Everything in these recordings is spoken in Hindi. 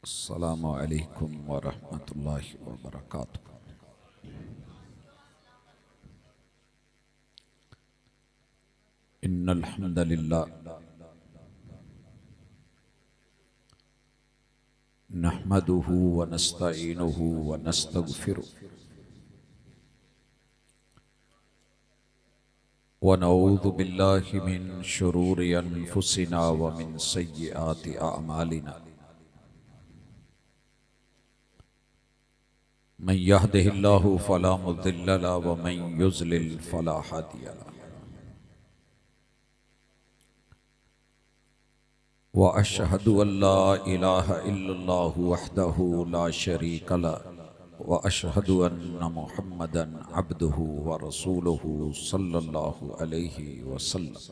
अस्सलामु अलैकुम व रहमतुल्लाहि व बरकातुहू। इन्नल हम्दलिल्लाह नहमदुहु व नस्तईनुहु व नस्तगफिरुहु व नऊज़ु बिल्लाहि मिन शुरूरि अनफुसिना व मिन सय्यिआति अअमालिना। मन यहदिहिल्लाहु फला मुज़िल्ल लहु व मन युज़लिल फला हादिय लहु। व अशहदु अल्ला इलाहा इल्लल्लाहु वहदहु ला शरीक लहु व अशहदु अन्न मुहम्मदन अब्दुहु व रसूलुहु सल्लल्लाहु अलैहि वसल्लम।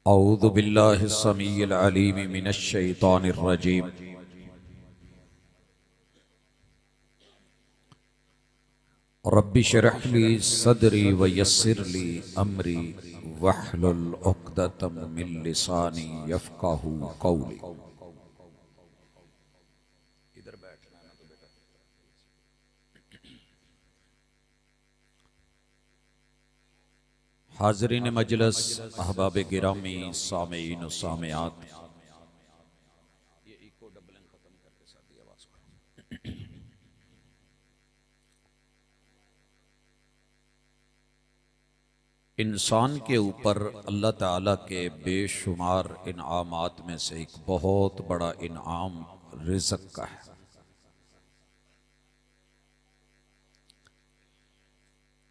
औज़ु बिल्लाहि समीइल अलीम मिनश शैतानिर रजीम। रब्बि शरह ली सदरी व यस्सिर ली अमरी वहलुल उक़दतम मिन लिसानी यफ़क़हू क़ौली। इधर बैठना ना तो बेटा। हाज़रीन मजलिस, अहबाब गिरामी, सामीईन व सामियात, ये इको डबलिंग खत्म करके सादी आवाज़ को। इंसान के ऊपर अल्लाह ताला के बेशुमार इनामात में से एक बहुत बड़ा इनाम रिज़्क़ का है।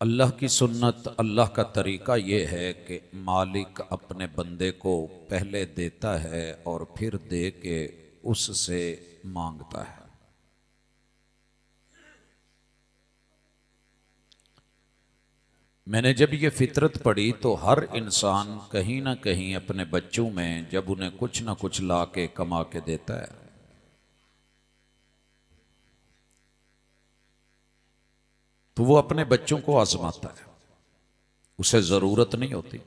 अल्लाह की सुन्नत, अल्लाह का तरीका ये है कि मालिक अपने बंदे को पहले देता है और फिर दे के उससे मांगता है। मैंने जब ये फितरत पढ़ी तो हर इंसान कहीं ना कहीं अपने बच्चों में जब उन्हें कुछ ना कुछ ला के कमा के देता है तो वो अपने बच्चों को आजमाता है, उसे जरूरत नहीं होती।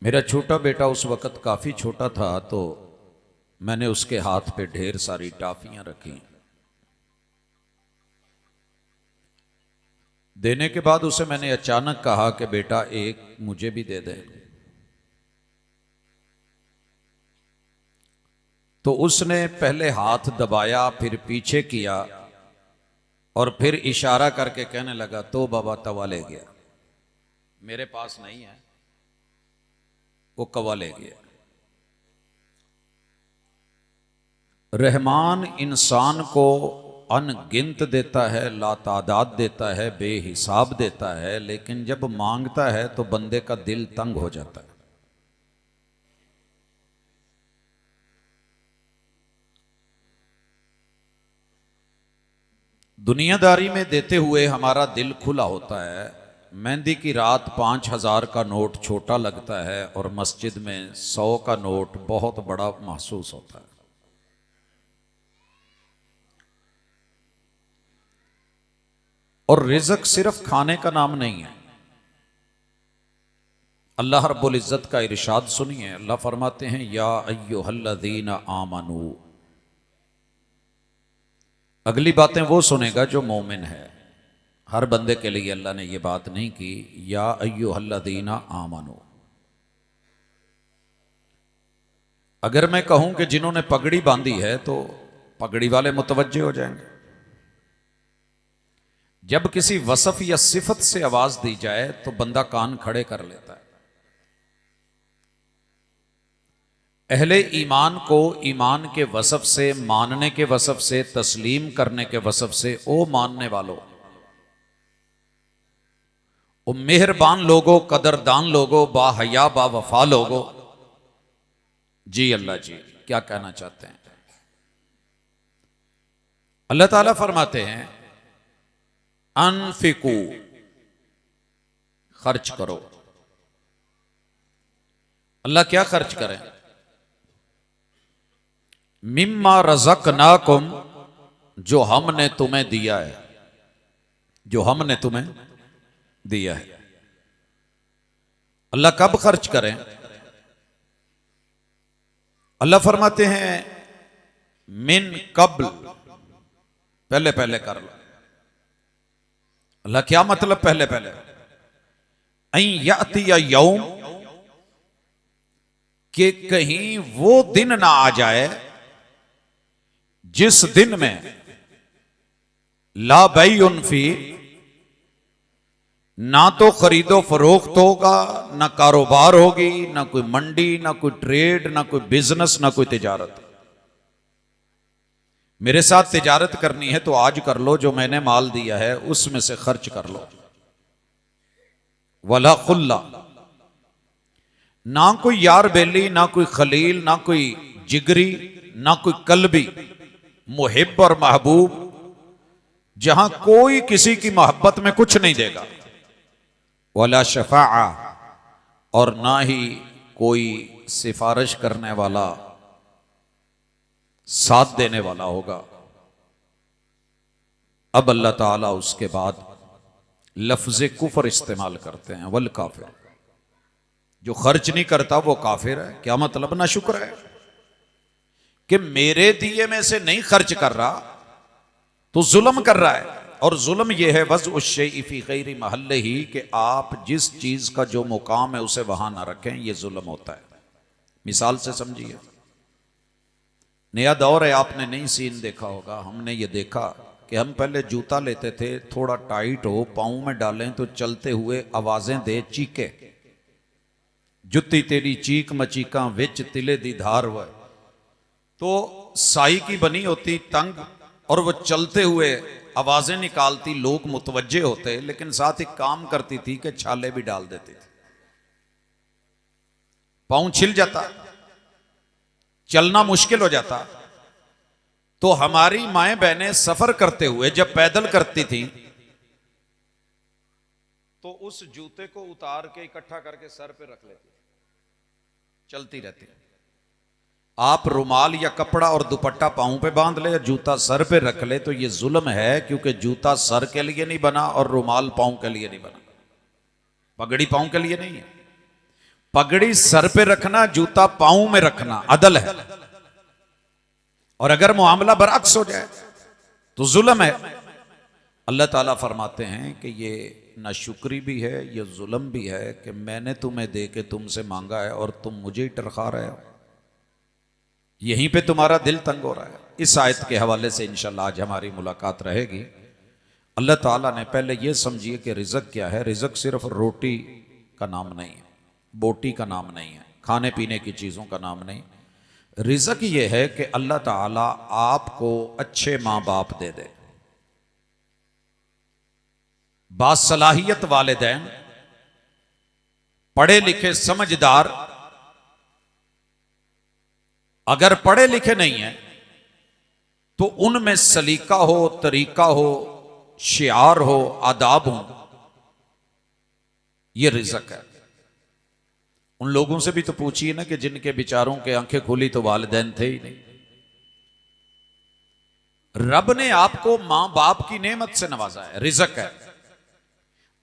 मेरा छोटा बेटा उस वक्त काफी छोटा था तो मैंने उसके हाथ पे ढेर सारी टॉफियां रखी। देने के बाद उसे मैंने अचानक कहा कि बेटा एक मुझे भी दे दे। तो उसने पहले हाथ दबाया, फिर पीछे किया और फिर इशारा करके कहने लगा तो बाबा तवा ले गया। मेरे पास नहीं है, वो कवा ले गया। रहमान इंसान को अनगिनत देता है, लातादाद देता है, बेहिसाब देता है, लेकिन जब मांगता है तो बंदे का दिल तंग हो जाता है। दुनियादारी में देते हुए हमारा दिल खुला होता है। मेहंदी की रात 5,000 का नोट छोटा लगता है और मस्जिद में 100 का नोट बहुत बड़ा महसूस होता है। और रिज़्क़ सिर्फ खाने का नाम नहीं है। अल्लाह रब्बुल इज़्ज़त का इरशाद सुनिए। अल्लाह फरमाते हैं या अय्युहल्लज़ीना आमनू। अगली बातें वो सुनेगा जो मोमिन है। हर बंदे के लिए अल्लाह ने ये बात नहीं की या अय्युहल्लज़ीना आमनू। अगर मैं कहूं कि जिन्होंने पगड़ी बांधी है तो पगड़ी वाले मुतवज्जे हो जाएंगे। जब किसी वसफ या सिफत से आवाज दी जाए तो बंदा कान खड़े कर लेता है। अहले ईमान को ईमान के वसफ से, मानने के वसफ से, तस्लीम करने के वसफ से, ओ मानने वालों, ओ मेहरबान लोगों, कदरदान लोगों, बाहया बावफा लोगों। जी अल्लाह जी क्या कहना चाहते हैं? अल्लाह ताला फरमाते हैं अनफिकू, खर्च करो। अल्लाह क्या खर्च करें? मिम्मा रज़क़नाकुम, जो हमने तुम्हें दिया है, जो हमने तुम्हें दिया है। अल्लाह कब खर्च करें? अल्लाह फरमाते हैं मिन कब्ल, पहले पहले कर लो। अल्लाह क्या मतलब पहले पहले? ऐ यातिया यौम, कि कहीं वो दिन ना आ जाए जिस दिन में ला बैउन फी, ना तो खरीदो फरोख्त होगा, ना कारोबार होगी, ना कोई मंडी, ना कोई ट्रेड, ना कोई बिजनेस, ना कोई तिजारत। मेरे साथ तिजारत करनी है तो आज कर लो, जो मैंने माल दिया है उसमें से खर्च कर लो। वला खुल्ला, ना कोई यार बेली, ना कोई खलील, ना कोई जिगरी, ना कोई कल्बी, मुहिब और महबूब, जहां कोई किसी की मोहब्बत में कुछ नहीं देगा। वला शफाआ, और ना ही कोई सिफारिश करने वाला, साथ देने वाला होगा। अब अल्लाह ताला उसके बाद लफ्ज कुफर इस्तेमाल करते हैं, वल काफिर। जो खर्च नहीं करता वो काफिर है। क्या मतलब? ना शुक्र है कि मेरे दिए में से नहीं खर्च कर रहा तो जुल्म कर रहा है। और जुल्म यह है वज़ उश शैइ फी गैरि महल्ले ही, कि आप जिस चीज का जो मुकाम है उसे वहां ना रखें, यह जुल्म होता है। मिसाल से समझिए, नया दौर है, आपने नई सीन देखा होगा। हमने ये देखा कि हम पहले जूता लेते थे, थोड़ा टाइट हो, पाँव में डालें तो चलते हुए आवाजें दे, चीके, जुत्ती तेरी चीक मचीका विच तिले दी धार हुआ। तो साई की बनी होती तंग, और वो चलते हुए आवाजें निकालती, लोग मुतवज्जे होते, लेकिन साथ ही काम करती थी कि छाले भी डाल देती थी, पाँव छिल जाता, चलना मुश्किल हो जाता। तो हमारी माएं बहनें सफर करते हुए जब पैदल करती थी तो उस जूते को उतार के इकट्ठा करके सर पे रख लेती, चलती रहती। आप रुमाल या कपड़ा और दुपट्टा पांव पे बांध ले, जूता सर पे रख ले, तो ये जुल्म है, क्योंकि जूता सर के लिए नहीं बना और रुमाल पांव के लिए नहीं बना, पगड़ी पांव के लिए नहीं है। पगड़ी सर पे रखना, जूता पांव में रखना अदल है। और अगर मामला बरअक्स हो जाए तो जुल्म है। अल्लाह ताला फरमाते हैं कि ये नाशुक्री भी है, ये जुल्म भी है कि मैंने तुम्हें दे के तुमसे मांगा है और तुम मुझे ही टरखा रहे हो। यहीं पे तुम्हारा दिल तंग हो रहा है। इस आयत के हवाले से इंशाल्लाह आज हमारी मुलाकात रहेगी। अल्लाह ताला ने पहले ये समझिए कि रिज़्क़ क्या है। रिज़्क़ सिर्फ रोटी का नाम नहीं है, बोटी का नाम नहीं है, खाने पीने की चीज़ों का नाम नहीं। रिज़्क़ ये है कि अल्लाह ताला आपको अच्छे माँ बाप दे दे, बासलाहियत वालिदैन, पढ़े लिखे समझदार। अगर पढ़े लिखे नहीं है तो उनमें सलीका हो, तरीका हो, शियार हो, आदाब हो, यह रिज़्क़ है। उन लोगों से भी तो पूछिए ना कि जिनके बेचारों के आंखें खुली तो वालिदैन थे ही नहीं। रब ने आपको मां बाप की नेमत से नवाजा है, रिज़्क़ है।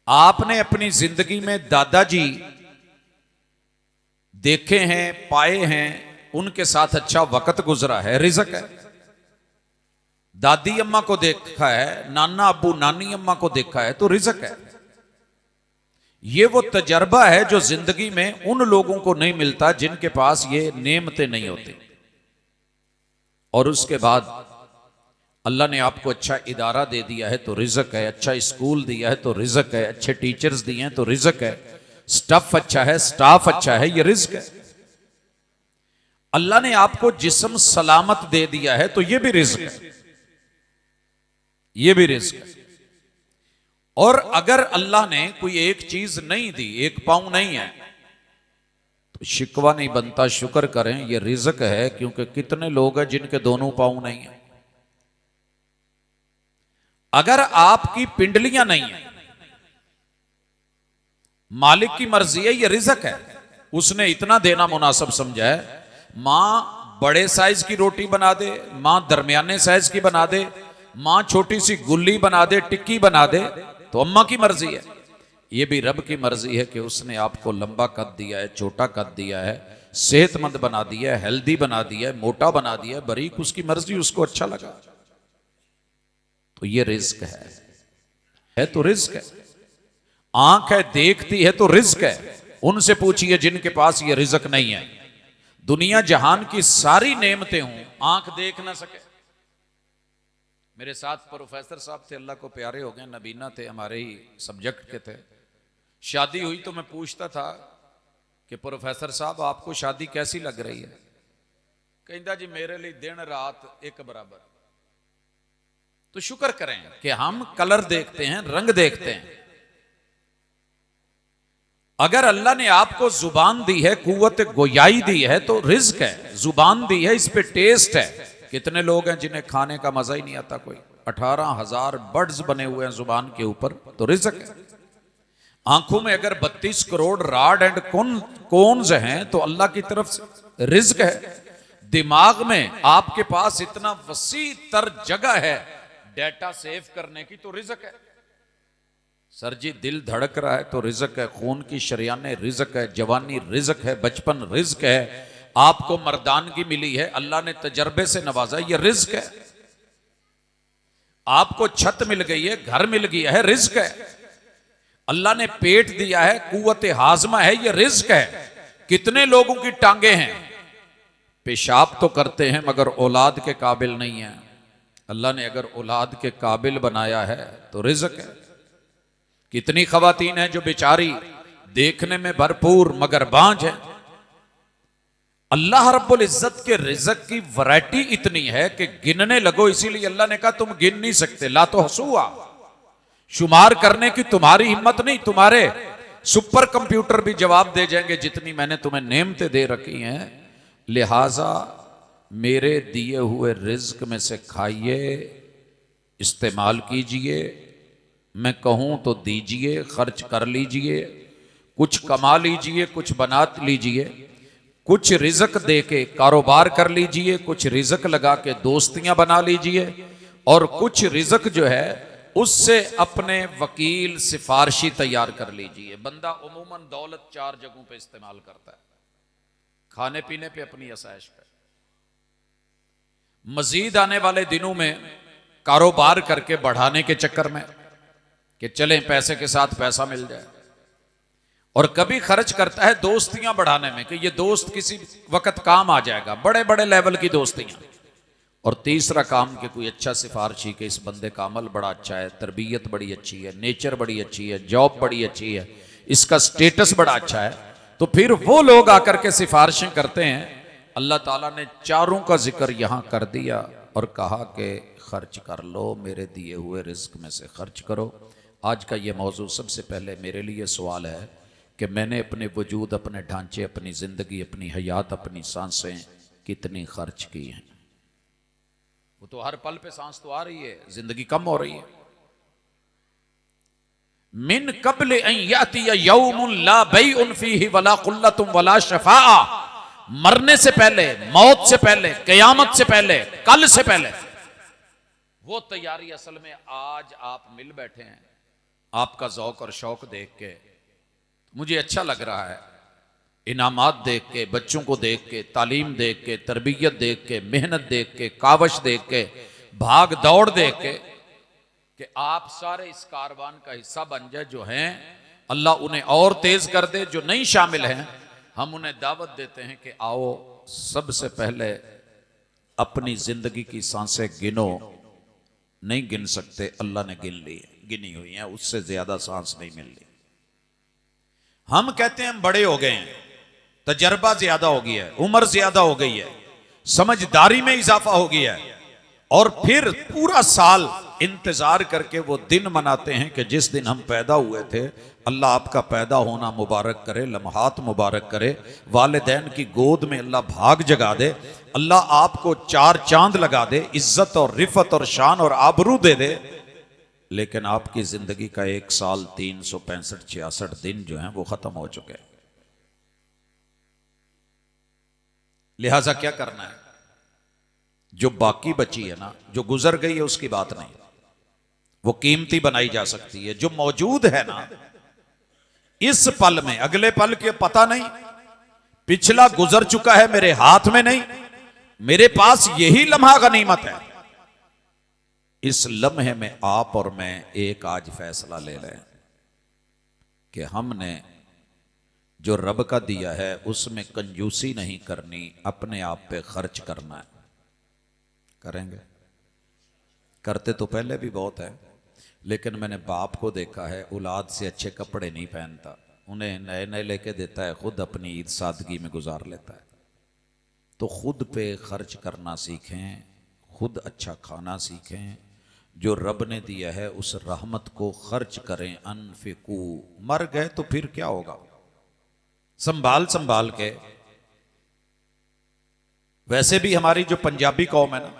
आपने अपनी जिंदगी में दादाजी देखे हैं, पाए हैं, उनके साथ अच्छा वक्त गुजरा है, रिज़्क़ है। दादी अम्मा को देखा है, नाना अब्बू नानी अम्मा को देखा है, तो रिज़्क़ है। ये वो तजर्बा है जो जिंदगी में उन लोगों को नहीं मिलता जिनके पास ये नेमतें नहीं होती। और उसके बाद अल्लाह ने आपको अच्छा इदारा दे दिया है तो रिज़्क़ है, अच्छा स्कूल दिया है तो रिज़्क़ है, अच्छे टीचर्स दिए हैं तो रिज़्क़ है, स्टफ अच्छा है, स्टाफ अच्छा है, ये रिज़्क़ है। अल्लाह ने आपको जिस्म सलामत दे दिया है तो ये भी रिज़्क़ है, ये भी रिज़्क़ है। और अगर अल्लाह ने कोई एक चीज नहीं दी, एक पाँव नहीं है, तो शिकवा नहीं बनता, शुक्र करें, ये रिज़्क़ है। क्योंकि कितने लोग हैं जिनके दोनों पाँव नहीं है। अगर आपकी पिंडलियां नहीं है, मालिक की मर्जी है, ये रिज़्क़ है। उसने इतना देना मुनासिब समझा है। मां बड़े साइज की रोटी बना दे, मां दरमियाने साइज की बना दे, मां छोटी सी गुल्ली बना दे, टिक्की बना दे, तो अम्मा की मर्जी है। ये भी रब की मर्जी है कि उसने आपको लंबा कद दिया है, छोटा कद दिया है, सेहतमंद बना दिया है, हेल्दी बना दिया है, मोटा बना दिया है, बारीक, उसकी मर्जी, उसको अच्छा लगा। तो ये रिज्क है तो रिज्क है। आंख है, देखती है तो रिज्क है। उनसे पूछिए जिनके पास ये रिज्क नहीं है। दुनिया जहान की सारी नेमतें हों, आंख देख ना सके। मेरे साथ प्रोफेसर साहब थे, अल्लाह को प्यारे हो गए, नबीना थे, हमारे ही सब्जेक्ट के थे। शादी हुई तो मैं पूछता था कि प्रोफेसर साहब आपको शादी कैसी लग रही है? कहता जी मेरे लिए दिन रात एक बराबर। तो शुक्र करें कि हम कलर देखते हैं, रंग देखते हैं। अगर अल्लाह ने आपको जुबान दी है, कुव्वत गोयाई दी है, तो रिज्क है। जुबान दी है, इस पे टेस्ट है। कितने लोग हैं जिन्हें खाने का मजा ही नहीं आता? कोई 18,000 बर्ड्स बने हुए हैं जुबान के ऊपर, तो रिज्क है। आंखों में अगर 32 करोड़ राड एंड कोन्स हैं, तो अल्लाह की तरफ से रिज्क है। दिमाग में आपके पास इतना वसी तर जगह है डाटा सेव करने की, तो रिज्क है। सर जी दिल धड़क रहा है तो रिज्क है। खून की शरियाने रिज्क है। जवानी रिज्क है। बचपन रिज्क है। आपको मर्दानगी मिली है, अल्लाह ने तजर्बे से नवाजा, ये रिज्क है। आपको छत मिल गई है, घर मिल गया है, रिज्क है। अल्लाह ने पेट दिया है, कुव्वत हाजमा है, ये रिज्क है। कितने लोगों की टांगे हैं, पेशाब तो करते हैं मगर औलाद के काबिल नहीं है। अल्लाह ने अगर औलाद के काबिल बनाया है तो रिज्क है। कितनी खवातीन हैं जो बेचारी देखने में भरपूर मगर बांझ है। अल्लाह रब्बुल इज्जत के रिज़्क की वैरायटी इतनी है कि गिनने लगो, इसीलिए अल्लाह ने कहा तुम गिन नहीं सकते। ला तो हसूआ, शुमार करने की तुम्हारी हिम्मत नहीं। तुम्हारे सुपर कंप्यूटर भी जवाब दे जाएंगे जितनी मैंने तुम्हें नेमतें दे रखी हैं। लिहाजा मेरे दिए हुए रिज्क में से खाइए, इस्तेमाल कीजिए। मैं कहूं तो दीजिए, खर्च कर लीजिए, कुछ कमा लीजिए, कुछ बना लीजिए, कुछ रिज़्क दे के कारोबार कर लीजिए, कुछ रिज़्क लगा के दोस्तियां बना लीजिए, और कुछ रिज़्क जो है उससे अपने वकील सिफारशी तैयार कर लीजिए। बंदा उमूमन दौलत 4 जगहों पे इस्तेमाल करता है, खाने पीने पे, अपनी आसाइश पे। मजीद आने वाले दिनों में कारोबार करके बढ़ाने के चक्कर में कि चलें पैसे के साथ पैसा मिल जाए, और कभी खर्च करता है दोस्तियां बढ़ाने में कि ये दोस्त किसी वक्त काम आ जाएगा, बड़े बड़े लेवल की दोस्तियां। और तीसरा काम कि कोई अच्छा सिफारशी कि इस बंदे का अमल बड़ा अच्छा है, तरबियत बड़ी अच्छी है, नेचर बड़ी अच्छी है, जॉब बड़ी अच्छी है, इसका स्टेटस बड़ा अच्छा है। तो फिर वो लोग आकर के सिफारिशें करते हैं। अल्लाह ताला ने चारों का जिक्र यहां कर दिया और कहा कि खर्च कर लो, मेरे दिए हुए रिज्क में से खर्च करो। आज का ये मौजू सबसे पहले मेरे लिए सवाल है कि मैंने अपने वजूद, अपने ढांचे, अपनी ज़िंदगी, अपनी हयात, अपनी सांसें कितनी खर्च की हैं। वो तो हर पल पे सांस तो आ रही है, जिंदगी कम हो रही है। मिन कब्ल अन याती यौमुन ला बैउन फीही वला कुल्लतुम वला शफाआ, मरने से पहले, मौत से पहले, कयामत से पहले, कल से पहले वो तैयारी असल में आज आप मिल बैठे हैं। आपका ज़ौक और शौक देख के मुझे अच्छा लग रहा है, इनामात देख के, बच्चों को देख के, तालीम देख के, तरबियत देख के, मेहनत देख के, कावश देख के, भाग दौड़ देख के, कि आप सारे इस कारवान का हिस्सा बन जाए। जो हैं अल्लाह उन्हें और तेज कर दे, जो नहीं शामिल हैं हम उन्हें दावत देते हैं कि आओ सबसे पहले अपनी जिंदगी की सांसें गिनो। नहीं गिन सकते, अल्लाह ने गिन ली, गिनी हुई हैं, उससे ज्यादा सांस नहीं मिल रही। हम कहते हैं हम बड़े हो गए हैं, तजर्बा ज्यादा हो गया है, उम्र ज्यादा हो गई है, समझदारी में इजाफा हो गया है, और फिर पूरा साल इंतजार करके वो दिन मनाते हैं कि जिस दिन हम पैदा हुए थे। अल्लाह आपका पैदा होना मुबारक करे, लम्हात मुबारक करे, वालिदैन की गोद में अल्लाह भाग जगा दे, अल्लाह आपको 4 चांद लगा दे, इज्जत और रिफत और शान और आबरू दे दे। लेकिन आपकी जिंदगी का 1 साल 365-66 दिन जो है वो खत्म हो चुके हैं। लिहाजा क्या करना है? जो बाकी बची है ना, जो गुजर गई है, उसकी बात नहीं, वो कीमती बनाई जा सकती है। जो मौजूद है ना, इस पल में, अगले पल के पता नहीं, पिछला गुजर चुका है, मेरे हाथ में नहीं, मेरे पास यही लम्हा गनीमत है। इस लम्हे में आप और मैं एक आज फैसला ले लें कि हमने जो रब का दिया है उसमें कंजूसी नहीं करनी, अपने आप पे खर्च करना है। करेंगे? करते तो पहले भी बहुत है, लेकिन मैंने बाप को देखा है औलाद से अच्छे कपड़े नहीं पहनता, उन्हें नए नए लेके देता है, खुद अपनी ईद सादगी में गुजार लेता है। तो खुद पे खर्च करना सीखें, खुद अच्छा खाना सीखें, जो रब ने दिया है उस रहमत को खर्च करें। अनफिकू, मर गए तो फिर क्या होगा, संभाल संभाल के। वैसे भी हमारी जो पंजाबी कौम है ना,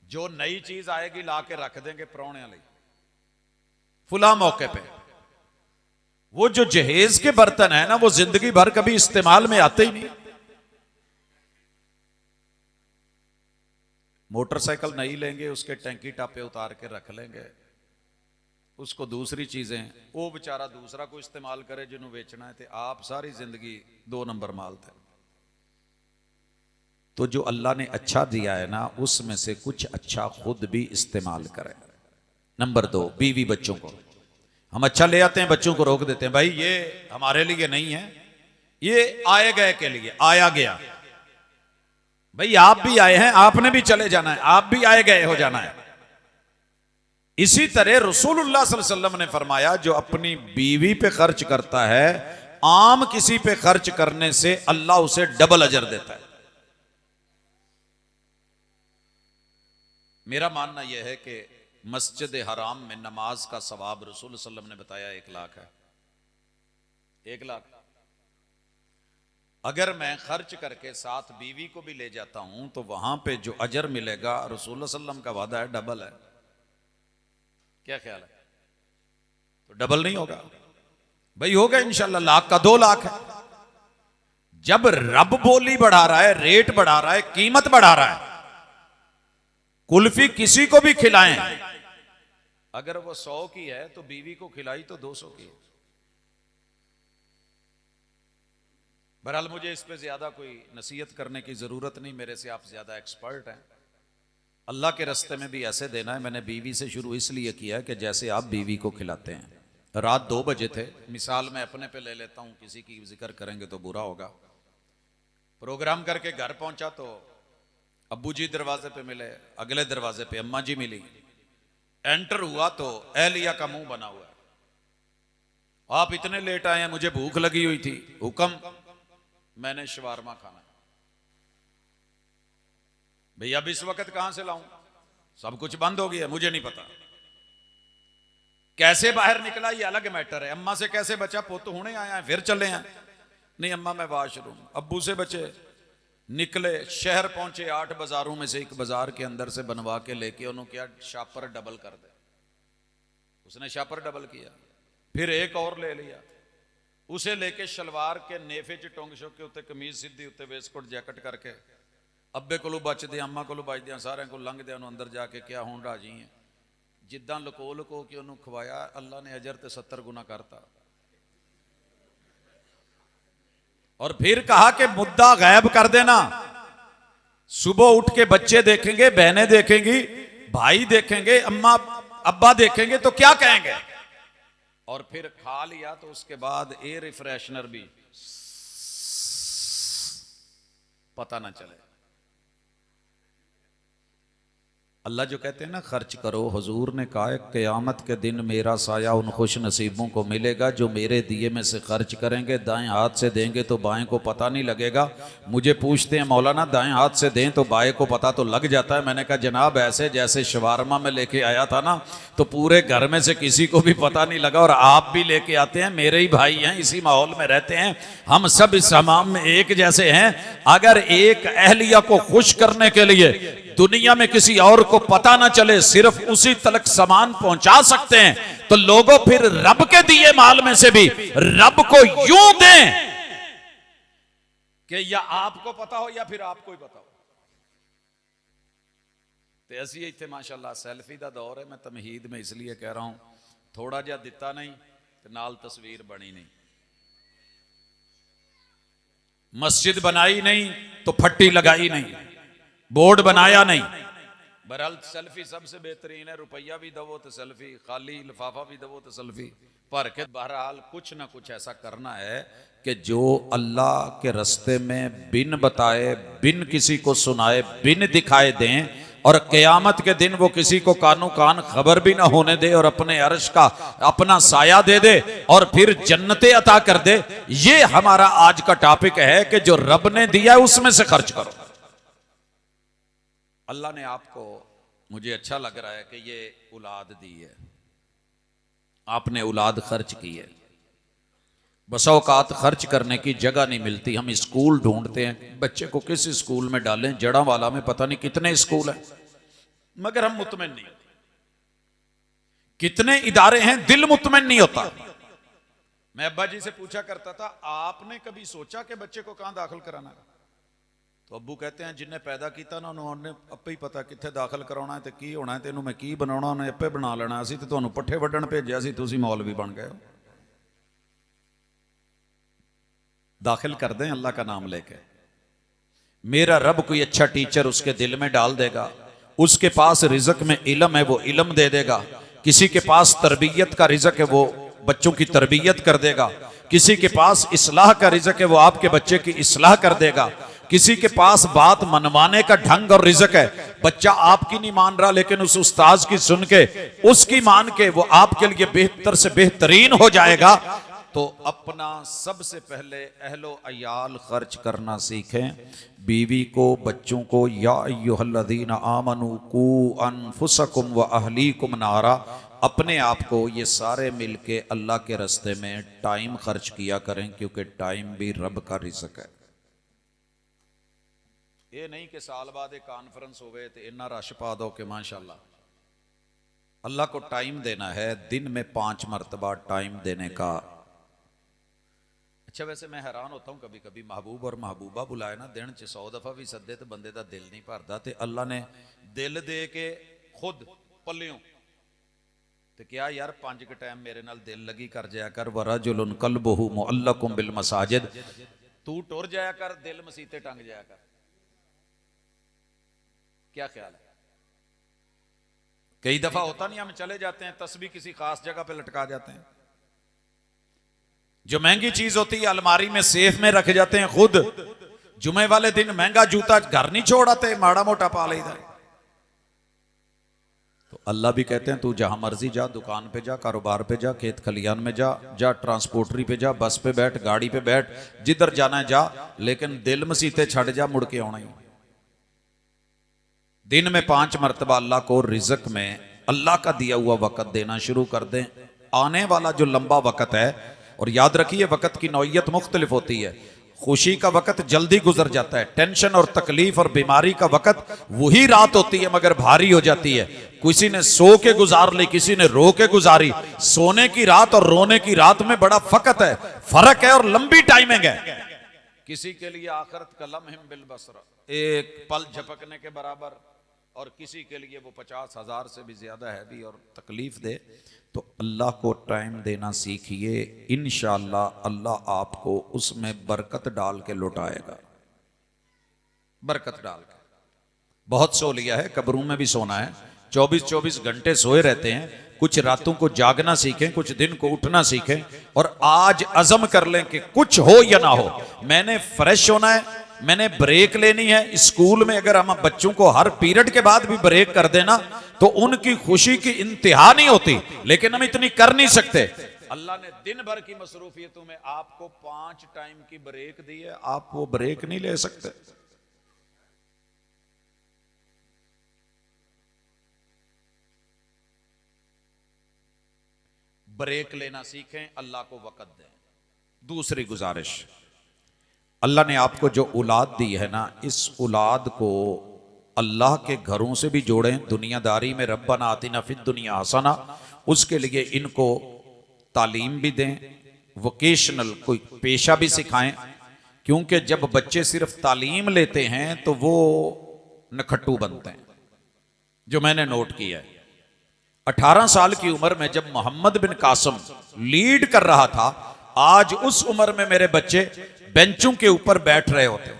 जो नई चीज आएगी ला के रख देंगे परौने वाली फुला मौके पे। वो जो जहेज के बर्तन है ना, वो जिंदगी भर कभी इस्तेमाल में आते ही नहीं। मोटरसाइकिल नहीं लेंगे, उसके टैंकी टापे उतार के रख लेंगे, उसको दूसरी चीजें, वो बेचारा दूसरा को इस्तेमाल करे जिन्होंने बेचना है, तो आप सारी जिंदगी 2 नंबर माल थे। तो जो अल्लाह ने अच्छा दिया है ना, उसमें से कुछ अच्छा खुद भी इस्तेमाल करें। नंबर 2, बीवी बच्चों को हम अच्छा ले आते हैं, बच्चों को रोक देते हैं, भाई ये हमारे लिए नहीं है, ये आए गए के लिए, आया गया। भाई आप भी आए हैं, आपने भी चले जाना है, आप भी आए गए हो जाना है। इसी तरह रसूलुल्लाह सल्लल्लाहु अलैहि वसल्लम ने फरमाया, जो अपनी बीवी पे खर्च करता है, आम किसी पे खर्च करने से अल्लाह उसे डबल अजर देता है। मेरा मानना यह है कि मस्जिद हराम में नमाज का सवाब रसूल सल्लल्लाहु अलैहि वसल्लम ने बताया 1 लाख है। 1 लाख अगर मैं खर्च करके साथ बीवी को भी ले जाता हूं तो वहां पे जो अजर मिलेगा रसूल सल्लल्लाहु अलैहि वसल्लम का वादा है, डबल है। क्या ख्याल है? तो डबल नहीं होगा भाई? होगा इंशाल्लाह। लाख का 2 लाख है। जब रब बोली बढ़ा रहा है, रेट बढ़ा रहा है, कीमत बढ़ा रहा है, कुल्फी किसी को भी खिलाएं, अगर वो 100 की है तो बीवी को खिलाई तो 200 की। बहरहाल मुझे इस पे ज्यादा कोई नसीहत करने की जरूरत नहीं, मेरे से आप ज्यादा एक्सपर्ट हैं। अल्लाह के रास्ते में भी ऐसे देना है। मैंने बीवी से शुरू इसलिए किया कि जैसे आप बीवी को खिलाते हैं। रात 2 बजे थे, मिसाल मैं अपने पे ले लेता हूं, किसी की जिक्र करेंगे तो बुरा होगा। प्रोग्राम करके घर पहुंचा तो अब्बू जी दरवाजे पे मिले, अगले दरवाजे पे अम्मा जी मिली। एंटर हुआ तो एहलिया का मुंह बना हुआ है, आप इतने लेट आए हैं, मुझे भूख लगी हुई थी, हुक्म। मैंने शवारमा खाना। भैया अब इस वक्त कहां से लाऊं, सब कुछ बंद हो गया, मुझे नहीं पता। कैसे बाहर निकला ये अलग मैटर है, अम्मा से कैसे बचा, पुत होने आया है फिर चले हैं, नहीं अम्मा मैं वाशरूम। अब्बू से बचे, निकले, शहर पहुंचे, 8 बाजारों में से एक बाजार के अंदर से बनवा के लेके उन्होंने क्या, शापर डबल कर दे। उसने शापर डबल किया, फिर एक और ले लिया, उसे लेके शलवार के नेफे च टोंग शो के उत्ते कमीज सीधी उत्ते वेस्टकोट जैकेट करके अब्बे को बचदे, अम्मा को बचदे, सारे को लंघदे अंदर जाके क्या हूं राजी है, जिदा लको लको के उन्होंने खवाया, अल्लाह ने अजर ते 70 गुना करता। और फिर कहा कि मुद्दा गायब कर देना, सुबह उठ के बच्चे देखेंगे, बहनें देखेंगी, भाई देखेंगे, अम्मा अब्बा देखेंगे तो क्या कहेंगे। और फिर खा लिया तो उसके बाद एयर रिफ्रेशनर भी पता ना चले। अल्लाह जो कहते हैं ना खर्च करो, हुजूर ने कहा है क़यामत के दिन मेरा साया उन खुश नसीबों को मिलेगा जो मेरे दिए में से खर्च करेंगे। दाएं हाथ से देंगे तो बाएं को पता नहीं लगेगा। मुझे पूछते हैं मौलाना दाएं हाथ से दें तो बाएं को पता तो लग जाता है। मैंने कहा जनाब ऐसे जैसे शवारमा में लेके आया था ना, तो पूरे घर में से किसी को भी पता नहीं लगा, और आप भी लेके आते हैं, मेरे ही भाई हैं, इसी माहौल में रहते हैं, हम सब इस हमाम में एक जैसे हैं। अगर एक अहलिया को खुश करने के लिए दुनिया में किसी और को पता ना चले, सिर्फ उसी तलक सामान पहुंचा सकते हैं, तो लोगों फिर रब के दिए माल में से भी रब को यूं दें कि या आपको पता हो या फिर आपको ही पता हो। तो ऐसी इतने माशाल्लाह सेल्फी का दौर है। मैं तमहीद में इसलिए कह रहा हूं, थोड़ा जा दिता नहीं तो नाल तस्वीर बनी नहीं। मस्जिद बनाई नहीं तो फट्टी लगाई नहीं, बोर्ड बनाया नहीं। बहरहाल सेल्फी सबसे बेहतरीन है, रुपया भी दवो तो सेल्फी, खाली लिफाफा भी दवो तो सेल्फी भर के। बहरहाल कुछ ना कुछ ऐसा करना है कि जो अल्लाह के रास्ते में बिन बताए, बिन किसी को सुनाए, बिन दिखाए दें, और क़यामत के दिन वो किसी को कानो कान खबर भी ना होने दे, और अपने अर्श का अपना साया दे दे, और फिर जन्नतें अता कर दे। ये हमारा आज का टॉपिक है कि जो रब ने दिया है उसमें से खर्च करो। अल्लाह ने आपको, मुझे अच्छा लग रहा है कि ये औलाद दी है, आपने औलाद खर्च की है। बसा औकात खर्च करने की जगह नहीं मिलती, हम स्कूल ढूंढते हैं, बच्चे को किस स्कूल में डालें, जड़ावाला में पता नहीं कितने स्कूल हैं, मगर हम मुतमईन नहीं होते। कितने इदारे हैं, दिल मुतमईन नहीं होता। मैं अब्बा जी से पूछा करता था, आपने कभी सोचा कि बच्चे को कहां दाखिल कराना है? तो अब्बू कहते हैं जिन्हें पैदा किया ना उन्होंने अपे ही पता कितने दाखिल कराना है, तो की होना है, तेनों मैं की बनाना, उन्हें अपे बना लेना। असी तो तुहानू पट्ठे वड्डण भेजिया सी, तुसीं मौलवी बन गए हो। दाखिल कर दें अल्लाह का नाम लेके। मेरा रब कोई अच्छा टीचर उसके दिल में डाल देगा, उसके पास रिज़्क में इल्म है, वो इल्म दे देगा। किसी के पास तरबियत का रिज़्क है, वो बच्चों की तरबियत कर देगा। किसी के पास इस्लाह का रिज़्क है, वो आपके बच्चे की इस्लाह कर देगा। किसी के पास बात मनवाने का ढंग और रिज़्क है, बच्चा आपकी नहीं मान रहा लेकिन उस उस्ताद की सुन के, उसकी मान के वो आपके लिए बेहतर से बेहतरीन हो जाएगा। तो अपना सबसे पहले अहलो अयाल खर्च करना सीखें, बीवी को, बच्चों को। या अय्युहल्लज़ीना आमनू कू अनफुसकुम व अहलीकुम नारा, अपने आप को ये सारे मिलके अल्लाह के रास्ते में टाइम खर्च किया करें, क्योंकि टाइम भी रब का रिज़्क है। ये नहीं कि साल बाद एक कॉन्फ्रेंस हो गए तो इन्ना रश पा दो कि माशाल्लाह। अल्लाह को टाइम देना है, दिन में 5 मरतबा टाइम देने का। अच्छा, वैसे मैं हैरान होता हूँ कभी कभी, महबूब और महबूबा बुलाए ना, दिन च 100 दफा भी सदे तो बंदे का दिल नहीं भरता। तो अल्लाह ने दिल दे के खुद पल्लियों तो क्या यार 5 के टाइम मेरे नाल दिल लगी कर जाया कर। वरजुलुन कल्बुहु मुअल्लकुम बिल मसाजिद, तू टुर जाया कर, दिल मसीते टंग जाया कर। क्या ख्याल है? कई दफा होता नहीं, हम चले जाते हैं, तस्बीह किसी खास जगह पे लटका जाते हैं, जो महंगी चीज होती है अलमारी में सेफ में रख जाते हैं। खुद जुमे वाले दिन महंगा जूता घर नहीं छोड़ आते, माड़ा मोटा पा लेता है। तो अल्लाह भी कहते हैं तू जहां मर्जी जा, दुकान पे जा, कारोबार पे जा, खेत खलियान में जा, जा ट्रांसपोर्टरी पे जा, बस पे बैठ, गाड़ी पे बैठ, जिधर जाना है जा, लेकिन दिल मसीते छड़ जा, मुड़ के आना ही। दिन में 5 मरतबा अल्लाह को रिज़्क में अल्लाह का दिया हुआ वक़्त देना शुरू कर दें। आने वाला जो लंबा वक़्त है, और याद रखिए वक़्त की नौइयत मुख्तलिफ होती है। खुशी का वक़्त जल्दी गुजर जाता है, टेंशन और तकलीफ और बीमारी का वक़्त वही रात होती है मगर भारी हो जाती है। किसी ने सो के गुजार ली, किसी ने रो के गुजारी। सोने की रात और रोने की रात में बड़ा फर्क है और लंबी टाइमिंग है। किसी के लिए आखिरत का लम्हिम बिल बसर, एक पल झपकने के बराबर, और किसी के लिए वो 50,000 से भी ज्यादा है भी और तकलीफ दे। तो अल्लाह को टाइम देना सीखिए, इंशाअल्लाह अल्लाह आपको उसमें बरकत डाल के लौटाएगा। बरकत डाल के। बहुत सो लिया है, कब्रों में भी सोना है, 24-24 घंटे सोए रहते हैं। कुछ रातों को जागना सीखें, कुछ दिन को उठना सीखें, और आज अज़म कर लें कि कुछ हो या ना हो, मैंने फ्रेश होना है, मैंने ब्रेक लेनी है। स्कूल में अगर हम बच्चों को हर पीरियड के बाद भी ब्रेक कर देना तो उनकी खुशी की इंतहा नहीं होती, लेकिन हम इतनी कर नहीं सकते। अल्लाह ने दिन भर की मसरूफियतों में आपको 5 टाइम की ब्रेक दी है, आप वो ब्रेक नहीं ले सकते। ब्रेक लेना सीखें, अल्लाह को वक़्त दें। दूसरी गुजारिश, अल्लाह ने आपको जो औलाद दी है ना, इस औलाद को अल्लाह के घरों से भी जोड़ें। दुनियादारी में रब्बना आतिना फिद दुनिया हसना, उसके लिए इनको तालीम भी दें, वोकेशनल कोई पेशा भी सिखाएं, क्योंकि जब बच्चे सिर्फ तालीम लेते हैं तो वो नखट्टू बनते हैं। जो मैंने नोट किया है, 18 साल की उम्र में जब मोहम्मद बिन कासिम लीड कर रहा था, आज उस उम्र में मेरे बच्चे बेंचों के ऊपर बैठ रहे होते,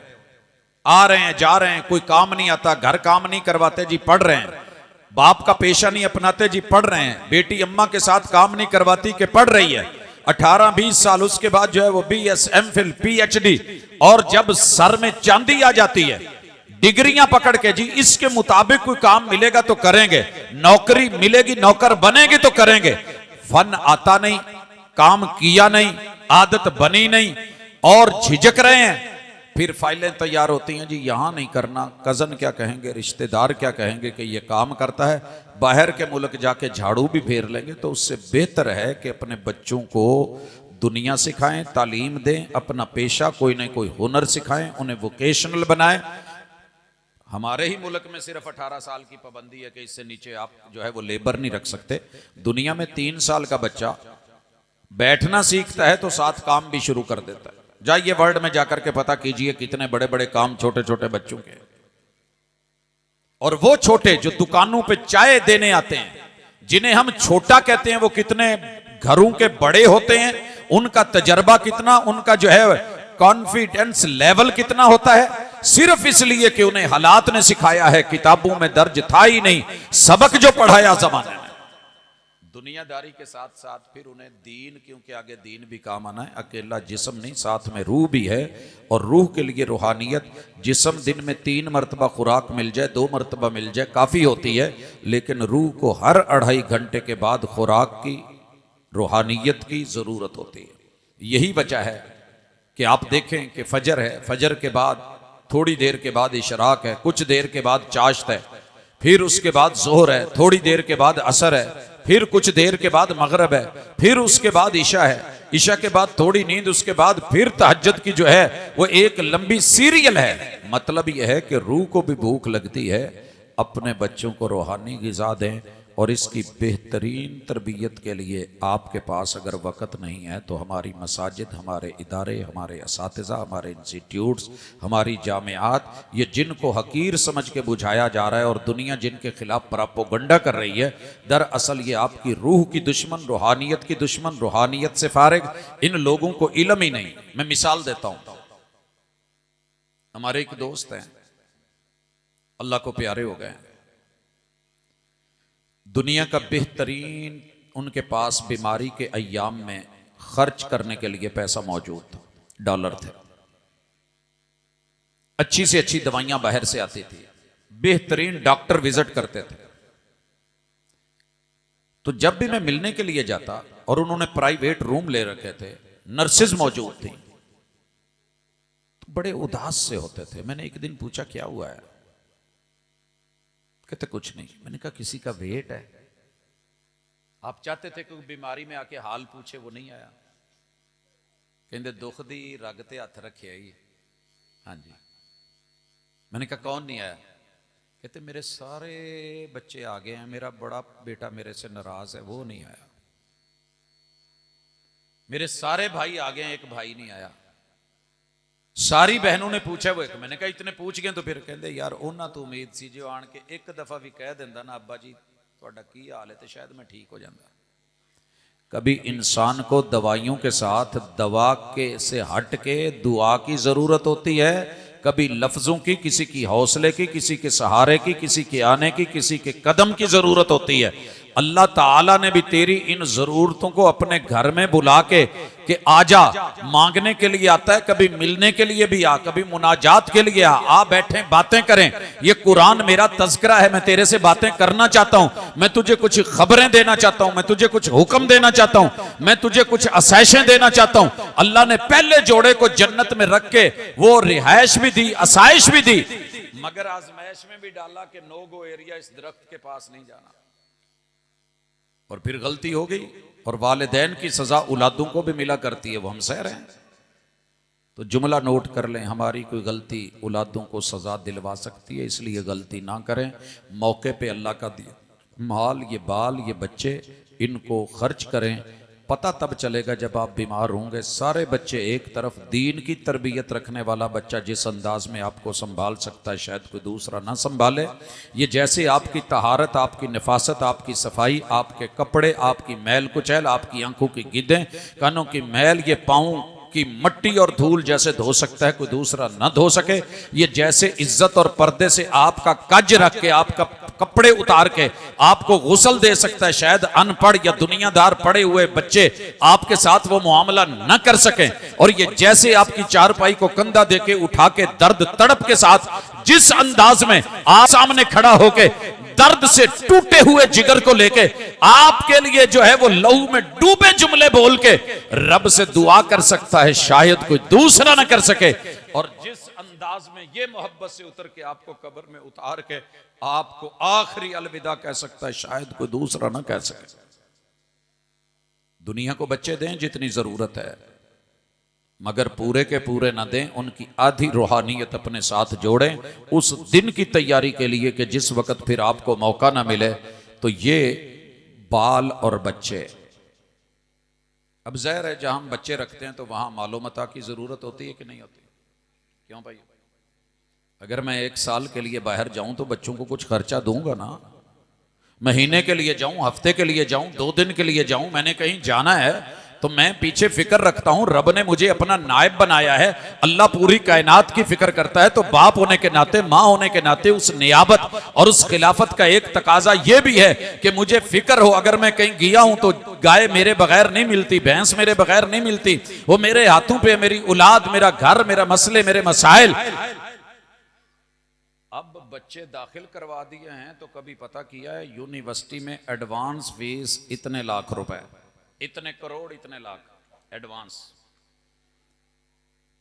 आ रहे हैं जा रहे हैं, कोई काम नहीं आता, घर काम नहीं करवाते जी पढ़ रहे हैं, बाप का पेशा नहीं अपनाते जी पढ़ रहे हैं, बेटी अम्मा के साथ काम नहीं करवाती कि पढ़ रही है, 18-20 साल उसके बाद जो है वो BS MPhil PhD, और जब सर में चांदी आ जाती है, डिग्रियां पकड़ के जी इसके मुताबिक कोई काम मिलेगा तो करेंगे, नौकरी मिलेगी नौकर बनेंगे तो करेंगे, फन आता नहीं, काम किया नहीं, आदत बनी नहीं और झिझक रहे हैं, फिर फाइलें तैयार होती हैं जी यहां नहीं करना, कजन क्या कहेंगे, रिश्तेदार क्या कहेंगे कि ये काम करता है, बाहर के मुल्क जाके झाड़ू भी फेर लेंगे। तो उससे बेहतर है कि अपने बच्चों को दुनिया सिखाएं, तालीम दें, अपना पेशा कोई ना कोई हुनर सिखाएं, उन्हें वोकेशनल बनाएं। हमारे ही मुल्क में सिर्फ 18 साल की पाबंदी है कि इससे नीचे आप जो है वो लेबर नहीं रख सकते। दुनिया में 3 साल का बच्चा बैठना सीखता है तो 7 काम भी शुरू कर देता है। जाइए वर्ल्ड में जाकर के पता कीजिए कितने बड़े बड़े काम छोटे छोटे बच्चों के। और वो छोटे जो दुकानों पे चाय देने आते हैं, जिन्हें हम छोटा कहते हैं, वो कितने घरों के बड़े होते हैं, उनका तजर्बा कितना, उनका जो है कॉन्फिडेंस लेवल कितना होता है, सिर्फ इसलिए कि उन्हें हालात ने सिखाया है, किताबों में दर्ज था ही नहीं, सबक जो पढ़ाया जमाने ने। दुनियादारी के साथ साथ फिर उन्हें दीन, क्योंकि आगे दीन भी काम आना है, अकेला जिस्म नहीं साथ में रूह भी है, और रूह के लिए रूहानियत, जिस्म दिन में 3 मरतबा खुराक मिल जाए, 2 मरतबा मिल जाए काफ़ी होती है, लेकिन रूह को हर 2.5 घंटे के बाद खुराक की, रूहानियत की ज़रूरत होती है। यही वजह है कि आप देखें कि फजर है, फजर के बाद थोड़ी देर के बाद इशराक है, कुछ देर के बाद चाश्त है, फिर उसके बाद जोहर है, थोड़ी देर के बाद असर है, फिर कुछ देर के बाद मगरब है, फिर उसके बाद ईशा है, ईशा के बाद थोड़ी नींद, उसके बाद फिर तहज्जुद की जो है वो एक लंबी सीरियल है। मतलब यह है कि रूह को भी भूख लगती है। अपने बच्चों को रूहानी ग़िज़ा दें, और इसकी बेहतरीन तरबियत के लिए आपके पास अगर वक़्त नहीं है तो हमारी मसाजिद, हमारे इदारे, हमारे असातिज़ा, हमारे इंस्टीट्यूट्स, हमारी जामियात, ये जिनको हकीर समझ के बुझाया जा रहा है और दुनिया जिनके खिलाफ प्रोपेगेंडा कर रही है, दरअसल ये आपकी रूह की दुश्मन, रूहानियत की दुश्मन, रूहानियत से फारिग इन लोगों को इल्म ही नहीं। मैं मिसाल देता हूँ, हमारे एक दोस्त हैं, अल्लाह को प्यारे हो गए, दुनिया का बेहतरीन उनके पास बीमारी के अय्याम में खर्च करने के लिए पैसा मौजूद था, डॉलर थे, अच्छी से अच्छी दवाइयां बाहर से आती थी, बेहतरीन डॉक्टर विजिट करते थे। तो जब भी मैं मिलने के लिए जाता, और उन्होंने प्राइवेट रूम ले रखे थे, नर्सेज मौजूद थी, तो बड़े उदास से होते थे। मैंने एक दिन पूछा क्या हुआ है, कहते कुछ नहीं। मैंने कहा किसी का वेट है? आप चाहते थे कि बीमारी में आके हाल पूछे, वो नहीं आया। कहते दुख दी रग ते हथ रखे ही। हाँ जी। मैंने कहा कौन नहीं आया? कहते मेरे सारे बच्चे आ गए हैं, मेरा बड़ा बेटा मेरे से नाराज है, वो नहीं आया। मेरे सारे भाई आ गए हैं, एक भाई नहीं आया। सारी बहनों ने पूछा वो एक। मैंने कहा इतने पूछ गए तो फिर कहते यार उन्होंने तो उम्मीद सी जो आन के एक दफा भी कह देंदा ना अब्बा जी तुहाडा की हाल है, तो शायद मैं ठीक हो जाता। कभी इंसान को दवाइयों के साथ दवा के से हट के दुआ की जरूरत होती है, कभी लफ्जों की, किसी की हौसले की, किसी के सहारे की, किसी के आने की, किसी के कदम की जरूरत होती है। अल्लाह ताला ने भी तेरी इन जरूरतों को अपने घर में बुला के कि आजा, मांगने के लिए आता है, कभी मिलने के लिए भी आ, कभी मुनाजात के लिए आ बैठे बातें करें। ये कुरान मेरा तज़किरा है, मैं तेरे से बातें करना चाहता हूं, मैं तुझे कुछ खबरें देना चाहता हूं, मैं तुझे कुछ हुक्म देना चाहता हूं, मैं तुझे कुछ आसाइशें देना चाहता हूं। अल्लाह ने पहले जोड़े को जन्नत में रख के वो रिहाइश भी दी, आसाइश भी दी, मगर आजमाइश में भी डाला कि नो गो एरिया, इस दरख्त के पास नहीं जाना। और फिर गलती हो गई, और वालिदैन की सजा औलादों को भी मिला करती है, वो हम सह रहे हैं। तो जुमला नोट कर लें, हमारी कोई गलती औलादों को सजा दिलवा सकती है, इसलिए गलती ना करें। मौके पे अल्लाह का दिया माल, ये बाल, ये बच्चे, इनको खर्च करें, पता तब चलेगा जब आप बीमार होंगे। सारे बच्चे एक तरफ, दीन की तरबियत रखने वाला बच्चा जिस अंदाज में आपको संभाल सकता है शायद कोई दूसरा ना संभाले। ये जैसे आपकी तहारत, आपकी नफासत, आपकी सफाई, आपके कपड़े, आपकी मैल कुचैल, आपकी आंखों की गिद्दें, कानों की मैल, ये पाँव की मट्टी और धूल जैसे धो सकता है कोई दूसरा ना धो सके, ये जैसे इज्जत और पर्दे से आपका कज रख के, आपका कपड़े उतार के आपको गुस्ल दे सकता है शायद अनपढ़ या दुनियादार पड़े हुए बच्चे आपके साथ वो मामला न कर सकें। और ये जैसे आपकी चारपाई को कंधा देके उठा के दर्द तड़प के साथ जिस अंदाज में आप सामने खड़ा होके दर्द से टूटे हुए जिगर को लेके आपके लिए जो है वो लहू में डूबे जुमले बोल के रब से दुआ कर सकता है, शायद कोई दूसरा ना कर सके। और जिस अंदाज में ये मोहब्बत से उतर के आपको कब्र में उतार के आपको आखिरी अलविदा कह सकता है, शायद कोई दूसरा ना कह सके। दुनिया को बच्चे दें जितनी जरूरत है, मगर पूरे के पूरे ना दें, उनकी आधी रूहानियत अपने साथ जोड़ें उस दिन की तैयारी के लिए कि जिस वक्त फिर आपको मौका ना मिले। तो ये बाल और बच्चे, अब ज़ाहिर है जहां हम बच्चे रखते हैं तो वहां मालूमता की जरूरत होती है कि नहीं होती? क्यों भाई? अगर मैं 1 साल के लिए बाहर जाऊं तो बच्चों को कुछ खर्चा दूंगा ना। महीने के लिए जाऊं, हफ्ते के लिए जाऊं, 2 दिन के लिए जाऊं, मैंने कहीं जाना है तो मैं पीछे फिक्र रखता हूं। रब ने मुझे अपना नायब बनाया है, अल्लाह पूरी कायनात की फिक्र करता है, तो बाप होने के नाते, माँ होने के नाते उस नियाबत और उस खिलाफत का एक तकाजा यह भी है कि मुझे फिक्र हो। अगर मैं कहीं गया हूं तो गाय मेरे बगैर नहीं मिलती, भैंस मेरे बगैर नहीं मिलती, वो मेरे हाथों पे, मेरी औलाद, मेरा घर, मेरा मसले, मेरे मसाइल। अब बच्चे दाखिल करवा दिए हैं तो कभी पता किया है यूनिवर्सिटी में एडवांस फीस इतने लाख रुपए, इतने करोड़, इतने लाख एडवांस,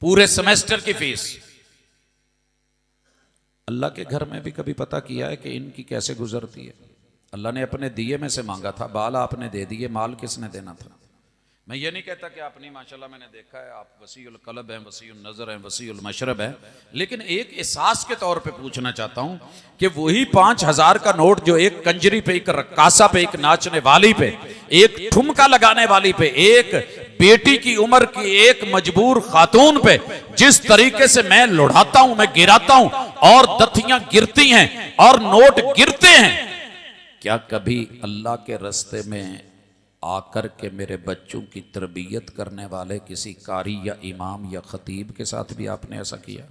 पूरे सेमेस्टर की फीस। अल्लाह के घर में भी कभी पता किया है कि इनकी कैसे गुजरती है? अल्लाह ने अपने दिए में से मांगा था, बाल आपने दे दिए, माल किसने देना था? मैं ये नहीं कहता कि आप नहीं, माशाल्लाह मैंने देखा है आप वसीउल कलब हैं, वसीउल नज़र हैं, वसीउल मशरब हैं, लेकिन एक एहसास के तौर पे पूछना चाहता हूं कि वही 5,000 का नोट जो एक कंजरी पे, एक रक्कासा पे, एक नाचने वाली पे, एक ठुमका लगाने वाली पे, एक बेटी की उम्र की एक मजबूर खातून पे जिस तरीके से मैं लुढ़ाता हूं, मैं गिराता हूं और दथियां गिरती हैं और नोट गिरते हैं, क्या कभी अल्लाह के रास्ते में आकर के मेरे बच्चों की तरबियत करने वाले किसी कारी या इमाम या खतीब के साथ भी आपने ऐसा किया?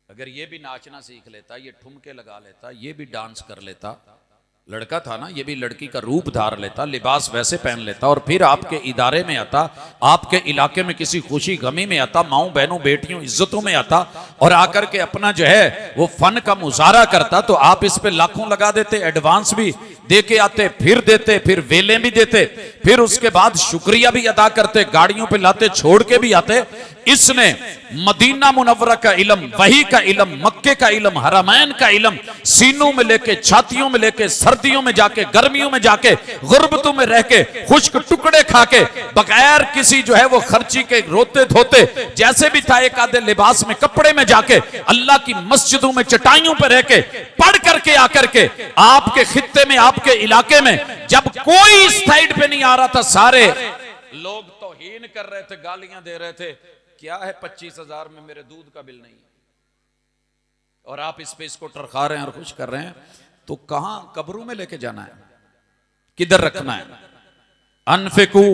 अगर ये भी नाचना सीख लेता, ये ठुमके लगा लेता, ये भी डांस कर लेता, लड़का था ना, ये भी लड़की का रूप धार लेता, लिबास वैसे पहन लेता और फिर आपके इदारे में आता, आपके इलाके में किसी खुशी गमी में आता, माओ बहनों बेटियों इज्जतों में आता और आकर के अपना जो है वो फन का मुजाहरा करता, तो आप इस पे लाखों लगा देते, एडवांस भी दे के आते, फिर देते, फिर वेले भी देते, फिर उसके बाद शुक्रिया भी अदा करते, गाड़ियों पे लाते, छोड़ के भी आते। इसने मदीना मुनव्वरा का इल्म, वही का इल्म, मक्के का इल्म, हरमैन का इल्म सीनों में लेके, छातियों में लेके, सर्दियों में जाके, गर्मियों में जाके, गुर्बतों में रह के, खुश्क टुकड़े खा के, बगैर किसी जो है वो खर्ची के, रोते धोते जैसे भी था, एक आधे लिबास में, कपड़े में जाके, अल्लाह की मस्जिदों में चटाइयों पर रह के, पढ़ करके आकर के आपके खित्ते में, आपके इलाके में जब कोई इस साइड पे नहीं आ रहा था, सारे लोग तौहीन कर रहे थे, गालियां दे रहे थे, क्या है 25,000 में मेरे दूध का बिल नहीं, और आप इस पे इसको टरखा रहे हैं और खुश कर रहे हैं, तो कहां कब्रों में लेके जाना है, किधर रखना है? अनफिकू,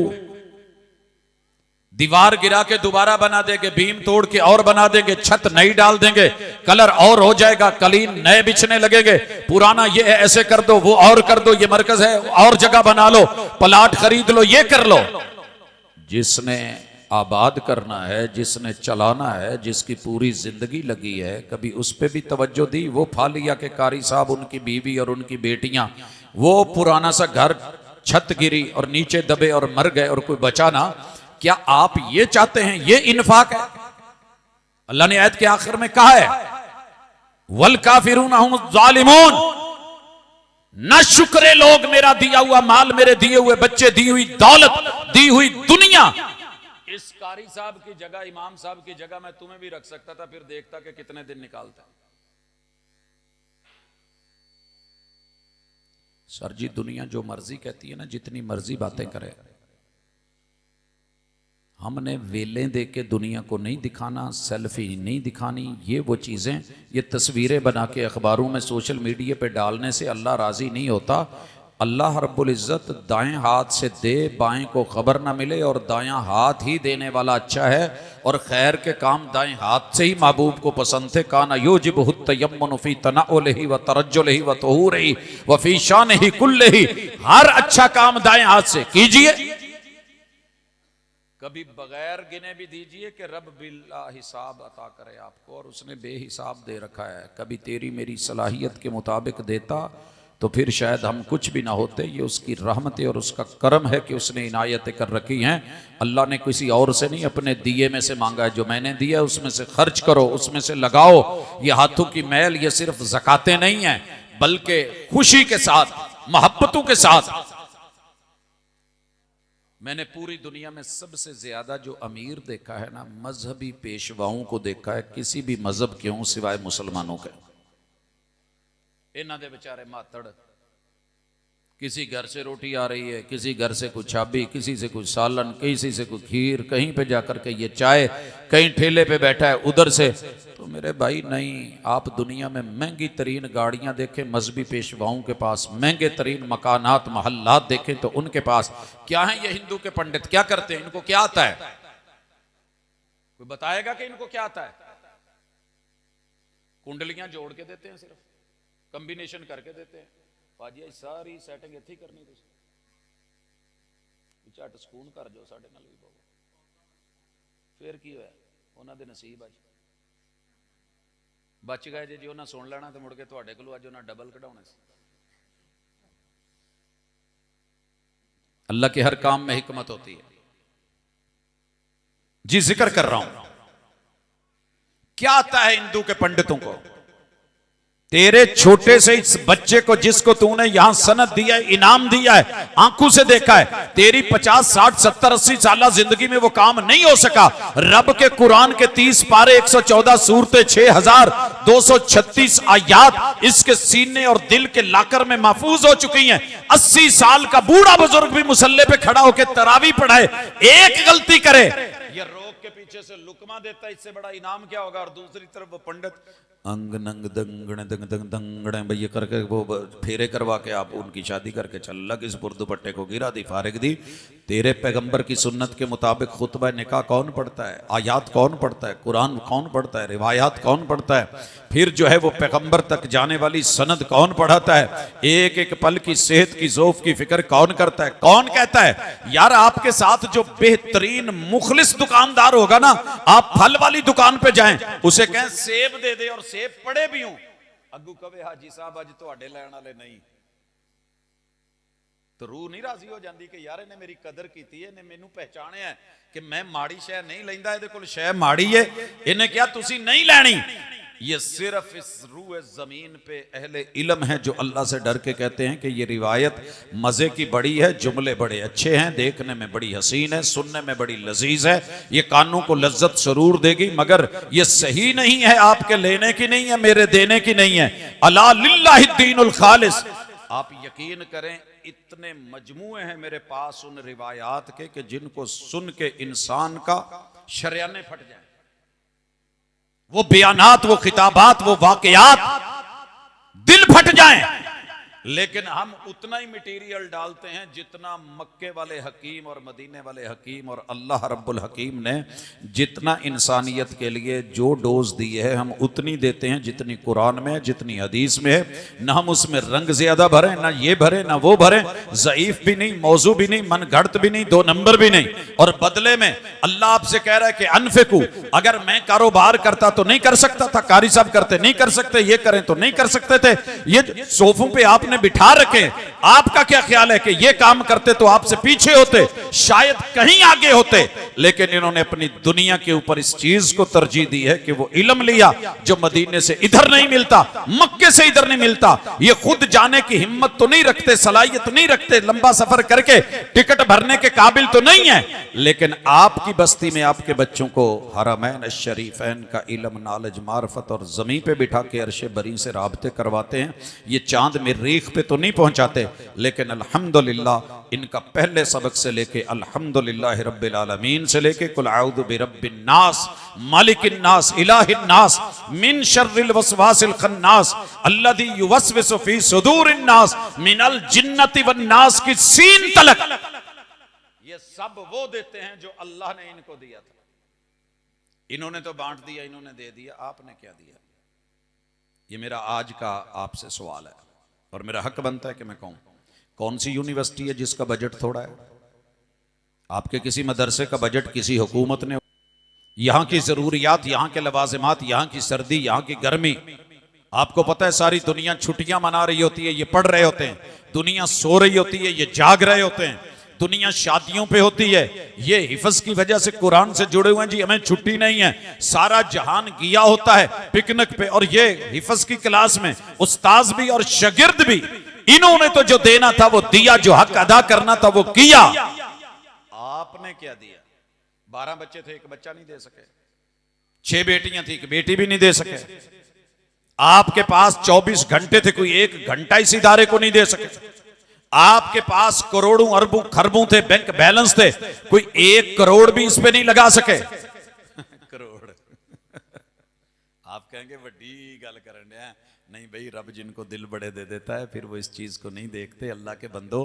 दीवार गिरा के दोबारा बना देंगे, बीम तोड़ के और बना देंगे, छत नई डाल देंगे, कलर और हो जाएगा, कलीन नए बिछने लगेंगे, पुराना ये है ऐसे कर दो, वो और कर दो, ये मरकज है और जगह बना लो, प्लाट खरीद लो, ये कर लो। जिसने आबाद करना है, जिसने चलाना है, जिसकी पूरी जिंदगी लगी है, कभी उस पर भी तवज्जो दी? वो फालिया के कारी साहब, उनकी बीवी और उनकी बेटियां, वो पुराना सा घर, छत गिरी और नीचे दबे और मर गए और कोई बचा ना। क्या आप ये चाहते हैं? ये इन्फाक है? अल्लाह ने आयत के आखिर में कहा है, वल काफिरूना हुम ज़ालिमून, न शुक्रे लोग मेरा दिया हुआ माल, मेरे दिए हुए बच्चे, दी हुई दौलत, दी हुई दुनिया। इस कारी साहब की जगह, इमाम साहब की जगह मैं तुम्हें भी रख सकता था, फिर देखता कि कितने दिन निकालता। सर जी दुनिया जो मर्जी कहती है ना, जितनी मर्जी बातें करे, हमने वेलें दे के दुनिया को नहीं दिखाना, सेल्फी नहीं दिखानी। ये वो चीज़ें, ये तस्वीरें बना के अखबारों में सोशल मीडिया पे डालने से अल्लाह राज़ी नहीं होता। अल्लाह रब्बुल इज़्ज़त दाएं हाथ से दे, बाएं को खबर ना मिले, और दायां हाथ ही देने वाला अच्छा है। और खैर के काम दाएं हाथ से ही महबूब को पसंद थे। काना युजिबुहु तयम्मुनु फी तनाउलिही व तरज्जुलिही व तुहूरिही व फी शानिही कुल्लिही। हर अच्छा काम दाएं हाथ से कीजिए, कभी बगैर गिने भी दीजिए कि रब बिल्ला हिसाब अता करे आपको, और उसने बेहिसाब दे रखा है। कभी तेरी मेरी सलाहियत के मुताबिक देता तो फिर शायद हम कुछ भी ना होते। ये उसकी रहमत और उसका करम है कि उसने इनायतें कर रखी हैं। अल्लाह ने किसी और से नहीं, अपने दिए में से मांगा है। जो मैंने दिया उसमें से खर्च करो, उसमें से लगाओ। ये हाथों की मैल ये सिर्फ ज़कातें नहीं हैं, बल्कि खुशी के साथ, मोहब्बतों के साथ। मैंने पूरी दुनिया में सबसे ज्यादा जो अमीर देखा है ना, मजहबी पेशवाओं को देखा है, किसी भी मजहब के हों सिवाय मुसलमानों के। इन्हां दे बेचारे मातड़, किसी घर से रोटी आ रही है, किसी घर से कुछ छाबी, किसी से कुछ सालन, किसी से कुछ खीर, कहीं पे जाकर के ये चाय, कहीं ठेले पे बैठा है उधर से। तो मेरे भाई नहीं, आप दुनिया में महंगी तरीन गाड़ियां देखें मजहबी पेशवाओं के पास, महंगे तरीन मकानात महल्लात देखें तो उनके पास क्या है। ये हिंदू के पंडित क्या करते हैं, इनको क्या आता है? कोई बताएगा कि इनको क्या आता है? कुंडलियां जोड़ के देते हैं, सिर्फ कंबिनेशन करके देते हैं। भाजी सारी सैटिंग इत्थे ही करनी, झट सकून कर जाओ साडे नाल भी बहु। फिर की होया, उन्हां दे नसीब अज बच गए जे उन्हें सुन लेना तो मुड़ के तुहाडे कोलों अज उन्हें डबल कढाउणे सी। अल्लाह के हर काम में हिकमत होती है। जी जिक्र कर रहा हूं, क्या आता है हिंदू के पंडितों को? तेरे छोटे से इस बच्चे को जिसको तूने यहां सनद दिया है, इनाम दिया है, आंखों से देखा है, तेरी 50, 60, 70, 80 साल जिंदगी में वो काम नहीं हो सका। रब के कुरान के 30 पारे, 114 सूरतें, 6236 आयात इसके सीने और दिल के लाकर में महफूज हो चुकी हैं। 80 साल का बूढ़ा बुजुर्ग भी मुसल्ले पे खड़ा होकर तरावी पढ़ाए, एक गलती करे ये रोक के पीछे से लुकमा देता, इससे बड़ा इनाम क्या होगा? और दूसरी तरफ वो पंडित अंग नंग दंगण दंग दंग दंगण भैया करके वो फेरे करवा के आप उनकी शादी करके चल लग, इस दुपट्टे को गिरा दी, फारिग दी। तेरे पैगंबर की सुन्नत के मुताबिक खुतबा निकाह कौन पढ़ता है? आयात कौन पढ़ता है? कुरान कौन पढ़ता है? रिवायात कौन पढ़ता है? फिर जो है वो पैगंबर तक जाने वाली सनद कौन पढ़ाता है? एक एक पल की सेहत की ज़ौफ़ की फिक्र कौन करता है? कौन कहता है यार आपके साथ जो बेहतरीन मुखलिस दुकानदार होगा ना, आप फल वाली दुकान पे जाएं, उसे कहें सेब दे दे और सेब पड़े भी हूं, अगू कवे हाजी साहब अज तुहाडे लैण वाले नहीं, तो रूह नहीं राजी हो जाती कि यार इन्हें मेरी कदर की है, इन्हें मैनू पहचानिया है कि मैं माड़ी शै नहीं लैंदा, इहदे कोल शै माड़ी है, इन्हें क्या तुसी नहीं लैनी। ये सिर्फ इस रूह जमीन पे अहले इल्म है जो अल्लाह से डर के कहते हैं कि ये रिवायत मजे की बड़ी है, जुमले बड़े अच्छे हैं, देखने में बड़ी हसीन है, सुनने में बड़ी लजीज है, ये कानों को लज्जत सरूर देगी, मगर ये सही नहीं है, आपके लेने की नहीं है, मेरे देने की नहीं है। अला लिल्लाहि दीनुल खालिस। आप यकीन करें इतने मजमूए हैं मेरे पास उन रिवायात के कि जिनको सुन के इंसान का शरियाने फट जाए, वो बयानात, वो खिताबात, वो वाकयात दिल फट जाएं। लेकिन हम उतना ही मटेरियल डालते हैं जितना मक्के वाले हकीम और मदीने वाले हकीम और अल्लाह रब्बुल हकीम ने जितना इंसानियत के लिए जो डोज दी है हम उतनी देते हैं जितनी कुरान में है, जितनी हदीस में है। ना हम उसमें रंग ज्यादा भरे, ना ये भरे, ना वो भरे, ज़ईफ भी नहीं, मौजू भी नहीं, मन घड़त भी नहीं, 2 नंबर भी नहीं। और बदले में अल्लाह आपसे कह रहा है कि अनफिकू, अगर मैं कारोबार करता तो नहीं कर सकता था, कारी साहब करते नहीं कर सकते, ये करें तो नहीं कर सकते थे, ये सोफों पे आपने बिठा रखे, आपका क्या ख्याल है कि ये काम करते तो आपसे पीछे होते, शायद कहीं आगे होते, लेकिन इन्होंने अपनी दुनिया के ऊपर इस चीज को तरजीह दी है कि वो इल्म लिया जो मदीने से इधर नहीं मिलता, मक्के से इधर नहीं मिलता। ये खुद जाने की हिम्मत तो नहीं रखते, सलाहियत नहीं रखते, लंबा सफर करके टिकट भरने के काबिल तो नहीं है, लेकिन आपकी बस्ती में आपके बच्चों को हरमैन शरीफैन का इल्म, नॉलेज, मार्फत और जमीन पे बिठा के अर्शे बरी से राबते करवाते हैं। ये चांद में रेख मरीख पे तो नहीं पहुंचाते, लेकिन अल्हम्दुलिल्लाह इनका पहले सबक से लेके अल्हम्दुलिल्लाह रब्बिल आलमीन से लेके कुल आउज़ु बिरब्बिन नास मालिकिन नास इलाहिन नास मिन शर्रिल वसवासिल खन्नास अल्लज़ी युवस्विसु फी सुदूरिन नास मिनल जिन्नति वन नास की सीन तलक, ये सब वो देते हैं जो अल्लाह ने इनको दिया था। इन्होंने तो बांट दिया, इन्होंने दे दिया, आपने क्या दिया? ये मेरा आज का आपसे सवाल है और मेरा हक बनता है कि मैं कहूं, कौन सी यूनिवर्सिटी है जिसका बजट थोड़ा है? आपके किसी मदरसे का बजट किसी हुकूमत ने, यहां की जरूरियात, यहां के लवाजिमात, यहां की सर्दी, यहां की गर्मी, आपको पता है सारी दुनिया छुट्टियां मना रही होती है, ये पढ़ रहे होते हैं, दुनिया सो रही होती है, ये जाग रहे होते हैं, दुनिया शादियों पे होती है, ये हिफ्ज की वजह से कुरान से जुड़े हुए हैं जी, हमें छुट्टी नहीं है, सारा जहान गया होता है पिकनिक पे, और ये हिफ्ज की क्लास में उस्ताद भी और शागिर्द भी, इन्होंने तो जो देना था वो दिया, जो हक अदा करना था वो किया। आपने क्या दिया? 12 बच्चे थे, एक बच्चा नहीं दे सके, 6 बेटियां थी, एक बेटी भी नहीं दे सके, आपके पास 24 घंटे थे, कोई 1 घंटा इस इदारे को नहीं दे सके, आपके पास करोड़ों अरबों खरबों थे, बैंक बैलेंस थे, कोई 1 करोड़ भी इस पे नहीं लगा सके। करोड़ आप कहेंगे वड्डी गल करन है, नहीं भाई, रब जिनको दिल बड़े दे देता है फिर वो इस चीज को नहीं देखते। अल्लाह के बंदो,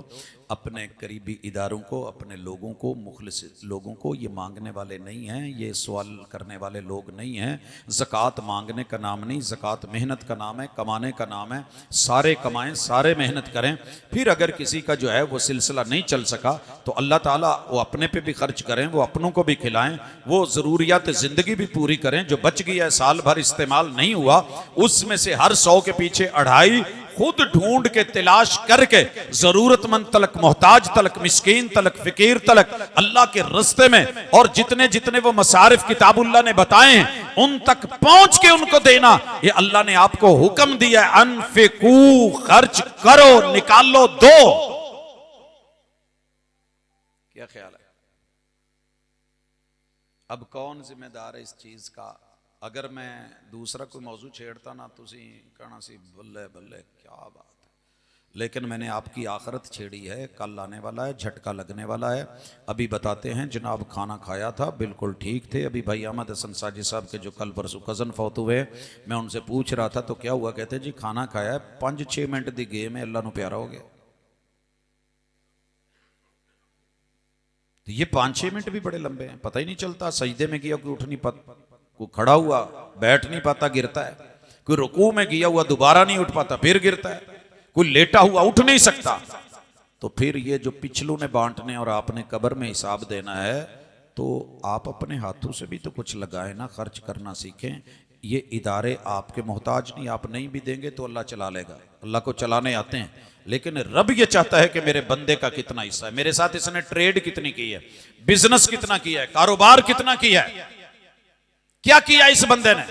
अपने करीबी इदारों को, अपने लोगों को, मुखलिस लोगों को, ये मांगने वाले नहीं हैं, ये सवाल करने वाले लोग नहीं हैं। ज़कात मांगने का नाम नहीं, ज़कात मेहनत का नाम है, कमाने का नाम है। सारे कमाएं, सारे मेहनत करें, फिर अगर किसी का जो है वो सिलसिला नहीं चल सका तो अल्लाह ताला वो अपने पे भी खर्च करें, वो अपनों को भी खिलाएं, वो ज़रूरियात ज़िंदगी भी पूरी करें। जो बच गया है, साल भर इस्तेमाल नहीं हुआ, उसमें से हर 100 के पीछे 2.5 खुद ढूंढ के तलाश करके जरूरतमंद तलक, मोहताज तलक, मिस्कीन तलक, फिकीर तलक अल्लाह के रास्ते में, और जितने जितने वो मसारिफ किताबुल्लाह ने बताए हैं उन तक पहुंच के उनको देना, ये अल्लाह ने आपको हुक्म दिया है। अनफिकू, खर्च करो, निकालो, दो। क्या ख्याल है? अब कौन जिम्मेदार है इस चीज का? अगर मैं दूसरा कोई मौजू छेड़ता ना, तुसी कहना सी बल्ले बल्ले क्या बात है, लेकिन मैंने आपकी आखरत छेड़ी है, कल आने वाला है, झटका लगने वाला है। अभी बताते हैं, जनाब खाना खाया था, बिल्कुल ठीक थे। अभी भाई अहमद हसन साजिद साहब के जो कल परसों कज़न फौत हुए, मैं उनसे पूछ रहा था तो क्या हुआ, कहते जी खाना खाया, 5-6 मिनट की गेम है, अल्लाह नू प्यारा हो गया। तो ये 5-6 मिनट भी बड़े लंबे हैं, पता ही नहीं चलता। सजदे में गया कोई उठ नहीं पाता, कोई खड़ा हुआ बैठ नहीं पाता, गिरता है, कोई रुकू में गया हुआ दोबारा नहीं उठ पाता, फिर गिरता है, कोई लेटा हुआ उठ नहीं सकता। तो फिर ये जो पिछलू ने बांटने और आपने कब्र में हिसाब देना है, तो आप अपने हाथों से भी तो कुछ लगाए ना, खर्च करना सीखें। ये इदारे आपके मोहताज नहीं, आप नहीं भी देंगे तो अल्लाह चला लेगा, अल्लाह को चलाने आते हैं। लेकिन रब ये चाहता है कि मेरे बंदे का कितना हिस्सा है, मेरे साथ इसने ट्रेड कितनी की है, बिजनेस कितना किया है, कारोबार कितना किया है, क्या किया इस बंदे ने।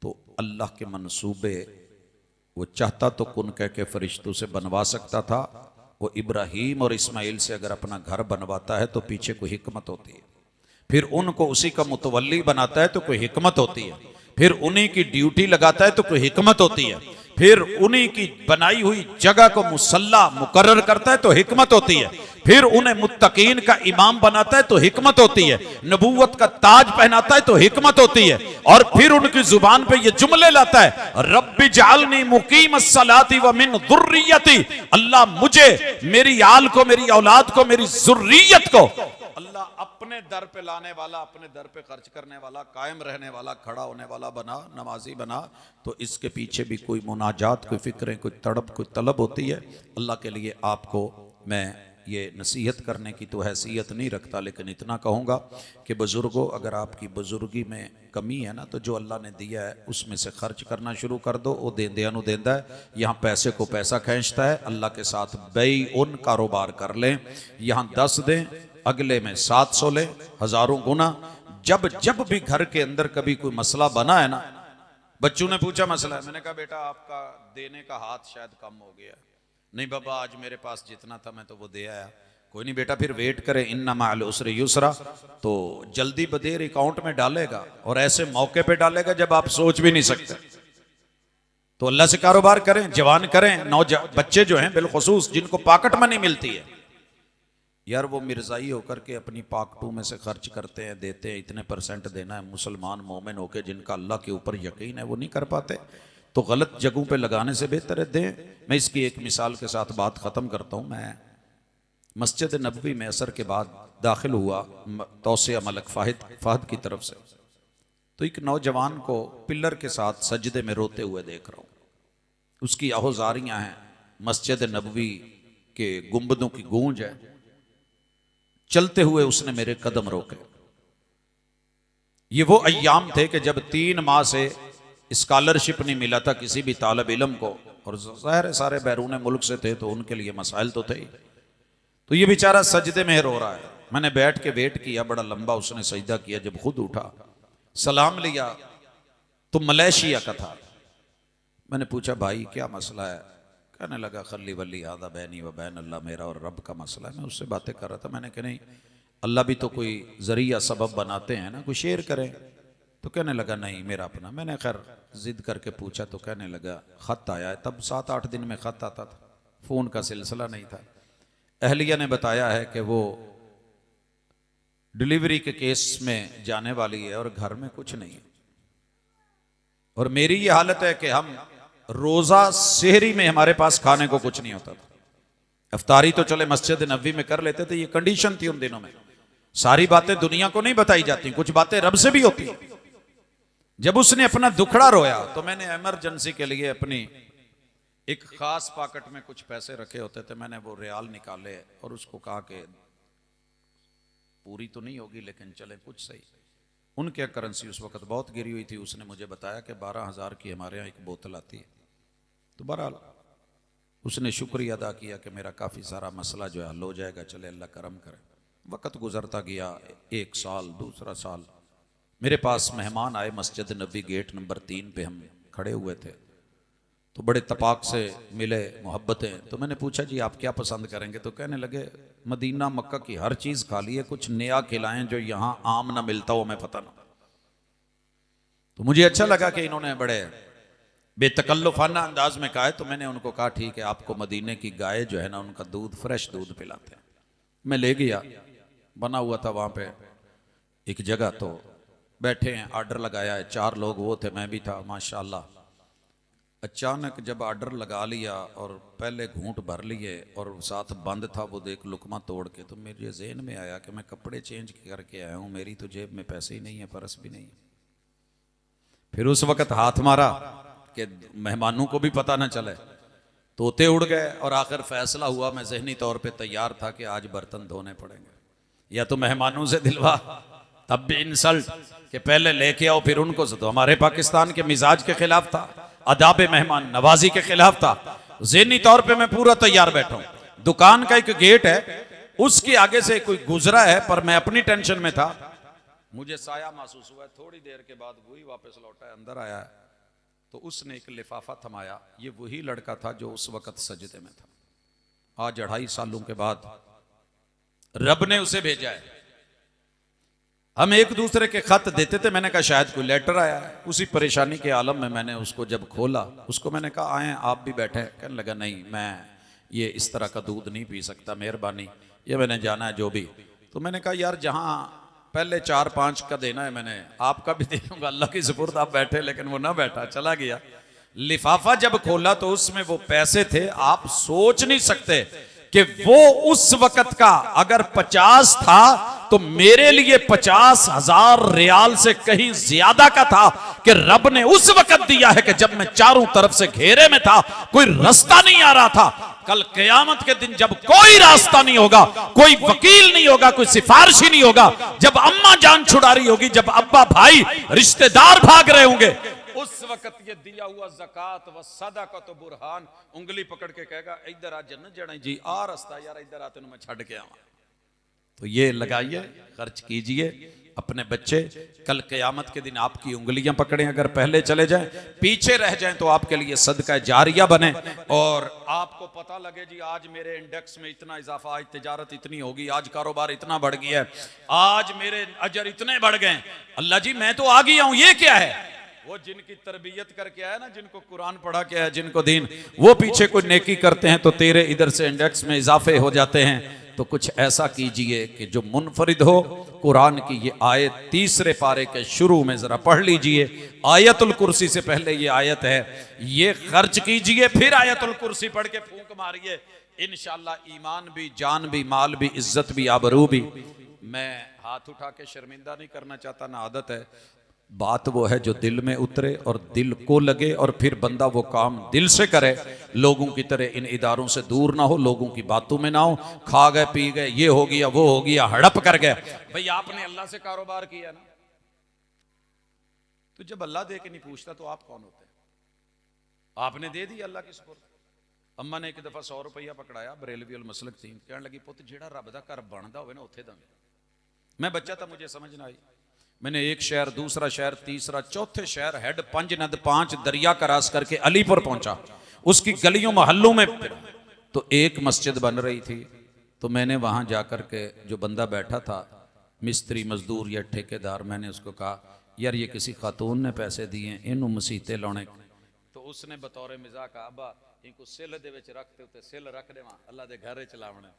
तो अल्लाह के मंसूबे वो चाहता तो कुन कह के फरिश्तों से बनवा सकता था। वो इब्राहीम और इस्माइल से अगर अपना घर बनवाता है तो पीछे कोई हिकमत होती है, फिर उनको उसी का मुतवल्ली बनाता है तो कोई हिकमत होती है, फिर उन्हीं की ड्यूटी लगाता है तो कोई हिकमत होती है, फिर उन्हीं की बनाई हुई जगह को मुसल्ला मुकर्रर करता है तो हिकमत होती है, फिर उन्हें मुत्तकीन का इमाम बनाता है तो हिकमत होती है, नबूवत का ताज पहनाता है तो हिकमत होती है, और फिर उनकी जुबान पे ये जुमले लाता है, रब्बी जालनी मुकीमस सलाती व मिन दुर्रियती, अल्लाह मुझे, मेरी आल को, मेरी औलाद को, मेरी जुर्रियत को अल्लाह अपने दर पे लाने वाला, अपने दर पे खर्च करने वाला, कायम रहने वाला, खड़ा होने वाला बना, नमाजी बना। तो इसके पीछे भी कोई मुनाजात, कोई फिक्रें, कोई तड़प, कोई तलब होती है। अल्लाह के लिए आपको मैं ये नसीहत करने की तो हैसियत नहीं रखता, लेकिन इतना कहूँगा कि बुज़ुर्गों, अगर आपकी बुज़ुर्गी में कमी है ना, तो जो अल्लाह ने दिया है उसमें से खर्च करना शुरू कर दो। वो देंदिया नू देंदा है, यहाँ पैसे को पैसा खींचता है। अल्लाह के साथ बेई उन कारोबार कर लें, यहाँ 10 दें, अगले में 700 ले, हजारों गुना। जब जब भी घर के अंदर कभी कोई मसला बना है ना, बच्चों ने पूछा मसला है, मैंने कहा बेटा आपका देने का हाथ शायद कम हो गया। नहीं बाबा आज मेरे पास जितना था मैं तो वो दे आया। कोई नहीं बेटा, फिर वेट करें, इन्ना माल उसरे युसरा, तो जल्दी बदेर अकाउंट में डालेगा, और ऐसे मौके पे डालेगा जब आप सोच भी नहीं सकते। तो अल्लाह से कारोबार करें, जवान करें, बच्चे जो हैं बिलखुसूस जिनको पॉकेट मनी मिलती है, यार वो मिर्जाई होकर के अपनी पाकटू में से खर्च करते हैं, देते हैं, इतने % देना है, मुसलमान मोमिन होकर जिनका अल्लाह के ऊपर यकीन है वो नहीं कर पाते, तो गलत जगहों पे लगाने से बेहतर है दें। मैं इसकी एक मिसाल के साथ बात ख़त्म करता हूँ। मैं मस्जिद नबवी में असर के बाद दाखिल हुआ तौसिया मलक फाहद की तरफ से, तो एक नौजवान को पिल्लर के साथ सजदे में रोते हुए देख रहा हूँ। उसकी आहोजारियाँ हैं, मस्जिद नबवी के गुंबदों की गूंज है। चलते हुए उसने मेरे कदम रोके। ये वो अय्याम थे कि जब 3 माह से स्कॉलरशिप नहीं मिला था किसी भी तालब इलम को, और ज़ाहिर है सारे बैरून मुल्क से थे तो उनके लिए मसाइल तो थे ही। तो ये बेचारा सजदे में रो रहा है। मैंने बैठ के वेट किया, बड़ा लंबा उसने सजदा किया। जब खुद उठा, सलाम लिया, तो मलेशिया का था। मैंने पूछा भाई क्या मसला है? कहने लगा खल्ली वल्ली आदा बैनी व बैन अल्लाह, मेरा और रब का मसला है। मैं उससे बातें कर रहा था। मैंने कहा नहीं, अल्लाह भी तो कोई जरिया सबब बनाते हैं ना, कोई शेयर करें। तो कहने लगा नहीं मेरा अपना। मैंने खैर जिद करके पूछा तो कहने लगा ख़त आया है। तब 7-8 दिन में ख़त आता था, फ़ोन का सिलसिला नहीं था। अहलिया ने बताया है कि वो डिलीवरी के केस में जाने वाली है और घर में कुछ नहीं है। और मेरी ये हालत है कि हम रोज़ा सेहरी में हमारे पास खाने को कुछ नहीं होता था। अफ्तारी तो चले मस्जिद नबवी में कर लेते थे, ये कंडीशन थी उन दिनों में। सारी बातें दुनिया को नहीं बताई जाती, कुछ बातें रब से भी होती हैं। जब उसने अपना दुखड़ा रोया तो मैंने इमरजेंसी के लिए अपनी एक खास पॉकेट में कुछ पैसे रखे होते थे, मैंने वो रियाल निकाले और उसको कहा कि पूरी तो नहीं होगी लेकिन चले कुछ सही। उनके करेंसी उस वक्त बहुत गिरी हुई थी। उसने मुझे बताया कि 12,000 की हमारे यहाँ एक बोतल आती है। तो बहरहाल उसने शुक्रिया अदा किया कि मेरा काफ़ी सारा मसला जो है हल हो जाएगा, चले अल्लाह करम करे। वक्त गुजरता गया, 1 साल, दूसरा साल। मेरे पास मेहमान आए, मस्जिद नबी गेट नंबर 3 पे हम खड़े हुए थे। तो बड़े तपाक से मिले, मोहब्बतें। तो मैंने पूछा जी आप क्या पसंद करेंगे? तो कहने लगे मदीना मक्का की हर चीज़ खा ली है, कुछ नया खिलाएं जो यहाँ आम ना मिलता हो, मैं पता ना। तो मुझे अच्छा लगा कि इन्होंने बड़े बेतकल्लुफाना अंदाज में कहा है। तो मैंने उनको कहा ठीक है, आपको मदीने की गाय जो है ना उनका दूध, फ्रेश दूध पिलाते हैं। मैं ले गया, बना हुआ था वहाँ पे एक जगह। तो बैठे हैं, आर्डर लगाया है, 4 लोग वो थे, मैं भी था माशाल्लाह। अचानक जब आर्डर लगा लिया और पहले घूंट भर लिए और साथ बंद था, वो देख लुकमा तोड़ के, तो मेरे जहन में आया कि मैं कपड़े चेंज करके आया हूँ, मेरी तो जेब में पैसे ही नहीं है, पर्स भी नहीं है। फिर उस वक्त हाथ मारा कि मेहमानों को भी पता ना चले, तोते उड़ गए। और आखिर फैसला हुआ, मैं जहनी तौर पे तैयार था कि आज बर्तन धोने पड़ेंगे, या तो मेहमानों से दिलवा, तब भी इंसल्ट कि पहले लेके आओ फिर उनको से। तो हमारे पाकिस्तान के मिजाज के खिलाफ था, अदाब मेहमान नवाजी के खिलाफ था। ज़हनी तौर पे मैं पूरा तैयार बैठा हूं। दुकान का एक गेट है, उसके आगे से कोई गुजरा है, पर मैं अपनी टेंशन में था। मुझे साया महसूस हुआ। थोड़ी देर के बाद वही वापस लौटा है, अंदर आया है, तो उसने एक लिफाफा थमाया। ये वही लड़का था जो उस वक्त सजदे में था। आज 2.5 सालों के बाद रब ने उसे भेजा है। हम एक दूसरे के खत देते थे, मैंने कहा शायद कोई लेटर आया है। उसी परेशानी के आलम में मैंने उसको जब खोला, उसको मैंने कहा आए आप भी बैठे। कहने लगा नहीं, मैं ये इस तरह का दूध नहीं पी सकता, मेहरबानी, ये मैंने जाना है जो भी। तो मैंने कहा यार जहाँ पहले 4-5 का देना है, मैंने आपका भी दे दूंगा, अल्लाह की सुपुर्द, आप बैठे। लेकिन वो ना बैठा, चला गया। लिफाफा जब खोला तो उसमें वो पैसे थे, आप सोच नहीं सकते कि वो उस वक्त का अगर 50 था तो मेरे लिए 50,000 रियाल से कहीं ज्यादा का था कि रब ने उस वक्त दिया है कि जब मैं चारों तरफ से घेरे में था, कोई रास्ता नहीं आ रहा था। कल क़यामत के दिन जब कोई रास्ता नहीं होगा, कोई वकील नहीं होगा, कोई सिफारिशी नहीं होगा, जब अम्मा जान छुड़ा रही होगी, जब अब्बा भाई रिश्तेदार भाग रहे होंगे, उस वक्त ये दिया हुआ ज़कात व सदका तो बुरहान उंगली पकड़ के कहेगा इधर आ जन्नत जाना जी, आ रास्ता यार, इधर आ, तेन मैं छड़ के आवा। तो ये लगाइए, खर्च कीजिए अपने बच्चे। कल क़यामत के दिन आपकी उंगलियां पकड़ें, अगर पहले चले जाएं, पीछे रह जाएं, तो आपके लिए सदका जारिया बने। और आपको पता लगे जी आज मेरे इंडेक्स में इतना इजाफा, आज तिजारत इतनी होगी, आज कारोबार इतना बढ़ गया है, आज मेरे अजर इतने बढ़ गए। अल्लाह जी मैं तो आ गया हूं, ये क्या है? वो जिनकी तरबियत करके आया ना, जिनको कुरान पढ़ा के आया, जिनको दीन, वो पीछे कोई नेकी करते हैं तो तेरे इधर से इंडेक्स में इजाफे हो जाते हैं। तो कुछ ऐसा कीजिए कि जो मुनफरिद हो। कुरान की ये आयत तीसरे पारे के शुरू में जरा पढ़ लीजिए, आयतुल कुर्सी से पहले ये आयत है, ये खर्च कीजिए, फिर आयतुल कुर्सी पढ़ के फूंक मारिए, इंशाअल्लाह ईमान भी, जान भी, माल भी, इज्जत भी, आबरू भी। मैं हाथ उठा के शर्मिंदा नहीं करना चाहता, ना आदत है। बात वो है जो दिल में उतरे और दिल को लगे, और फिर बंदा वो काम दिल से करे, लोगों की तरह इन इदारों से दूर ना हो, लोगों की बातों में ना हो, खा गए पी गए, ये हो गया वो हो गया, हड़प कर गए। भाई आपने अल्लाह से कारोबार किया ना, तो जब अल्लाह दे के नहीं पूछता तो आप कौन होते हैं? आपने दे दी अल्लाह की सुपुर्द। अम्मा ने एक दफा 100 रुपया पकड़ाया, बरेलवी उल मसलक थी, कहने लगी पुत जेड़ा रब दा घर बनदा होवे ना उत्थे दंगे। मैं बच्चा था, मुझे समझ ना आई। मैंने एक शहर, दूसरा शहर, तीसरा, चौथे शहर, हेड 5 नद 5 दरिया क्रॉस करके अलीपुर पहुंचा। उसकी गलियों मोहल्लों में तो एक मस्जिद बन रही थी, तो मैंने वहां जाकर के, जो बंदा बैठा था, मिस्त्री मजदूर या ठेकेदार, मैंने उसको कहा यार ये किसी खातून ने पैसे दिए इनू मसीते लाने। तो उसने बतौर मजाक अब्बा इनको सिल दे विच रखते उते सिल रख देवा, अल्लाह दे घर च लावणे।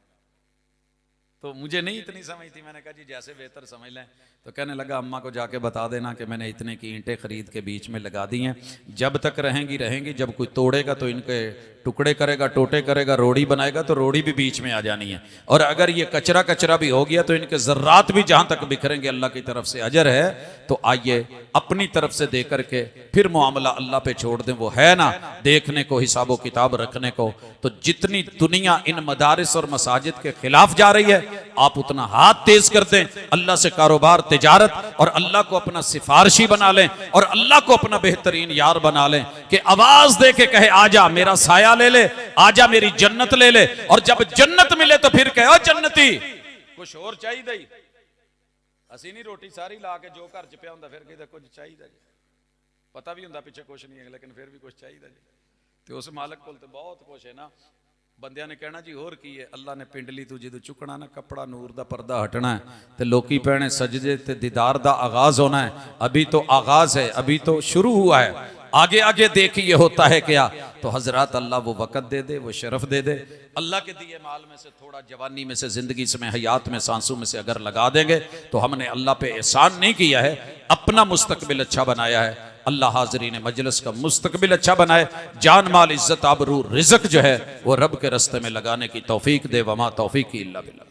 तो मुझे नहीं इतनी समझ थी, मैंने कहा जी जैसे बेहतर समझ लें। तो कहने लगा अम्मा को जाके बता देना कि मैंने इतने की ईंटें खरीद के बीच में लगा दी हैं, जब तक रहेंगी रहेंगी, जब कोई तोड़ेगा तो इनके टुकड़े करेगा, टोटे करेगा, रोड़ी बनाएगा तो रोड़ी भी बीच में आ जानी है, और अगर ये कचरा कचरा भी हो गया तो इनके जर्रात भी जहां तक बिखरेंगे अल्लाह की तरफ से अजर है। तो आइए अपनी तरफ से दे करके फिर मामला अल्लाह पे छोड़ दें, वो है ना देखने को, हिसाबो किताब रखने को। तो जितनी दुनिया इन मदारिस और मसाजिद के खिलाफ जा रही है, आप उतना हाथ तेज कर दें, अल्लाह से कारोबार, तिजारत, और अल्लाह को अपना सिफारशी बना लें, और अल्लाह को अपना बेहतरीन यार बना लें कि आवाज दे के कहे आजा मेरा साया ले ले, आजा मेरी जन्नत ले ले। और जब जन्नत मिले तो फिर कहे ओ जन्नती कुछ और चाहिए। ਅਸੀਂ नहीं रोटी सारी ला के जो घर च पिया हुंदा फिर कहदा कुछ चाहिए जी, पता भी हुंदा पिछे कुछ नहीं है लेकिन फिर भी कुछ चाहिए जी। तो उस मालक कोल तो बहुत कुछ है ना। बंदियां ने कहना जी होर की है, अल्लाह ने पिंडली तू जो चुकना ना कपड़ा नूर दा पर्दा हटना है, तो लोकी पैने सजदे ते दीदार दा आगाज होना है। अभी तो आगाज है, अभी तो शुरू हुआ है, आगे आगे देखिए होता है क्या। तो हजरत अल्लाह वो वक़्त दे दे, वो शरफ दे दे। अल्लाह के दिए माल में से थोड़ा जवानी में से, जिंदगी में, हयात में, सांसों में से अगर लगा देंगे तो हमने अल्लाह पे एहसान नहीं किया है, अपना मुस्तकबिल अच्छा बनाया है। अल्लाह हाज़रीन मजलिस का मुस्तकबिल अच्छा बनाए, जान माल इज्जत आबरू रिज़्क जो है वो रब के रास्ते में लगाने की तौफीक दे। वमा तौफीकी इल्ला बिल्लाह।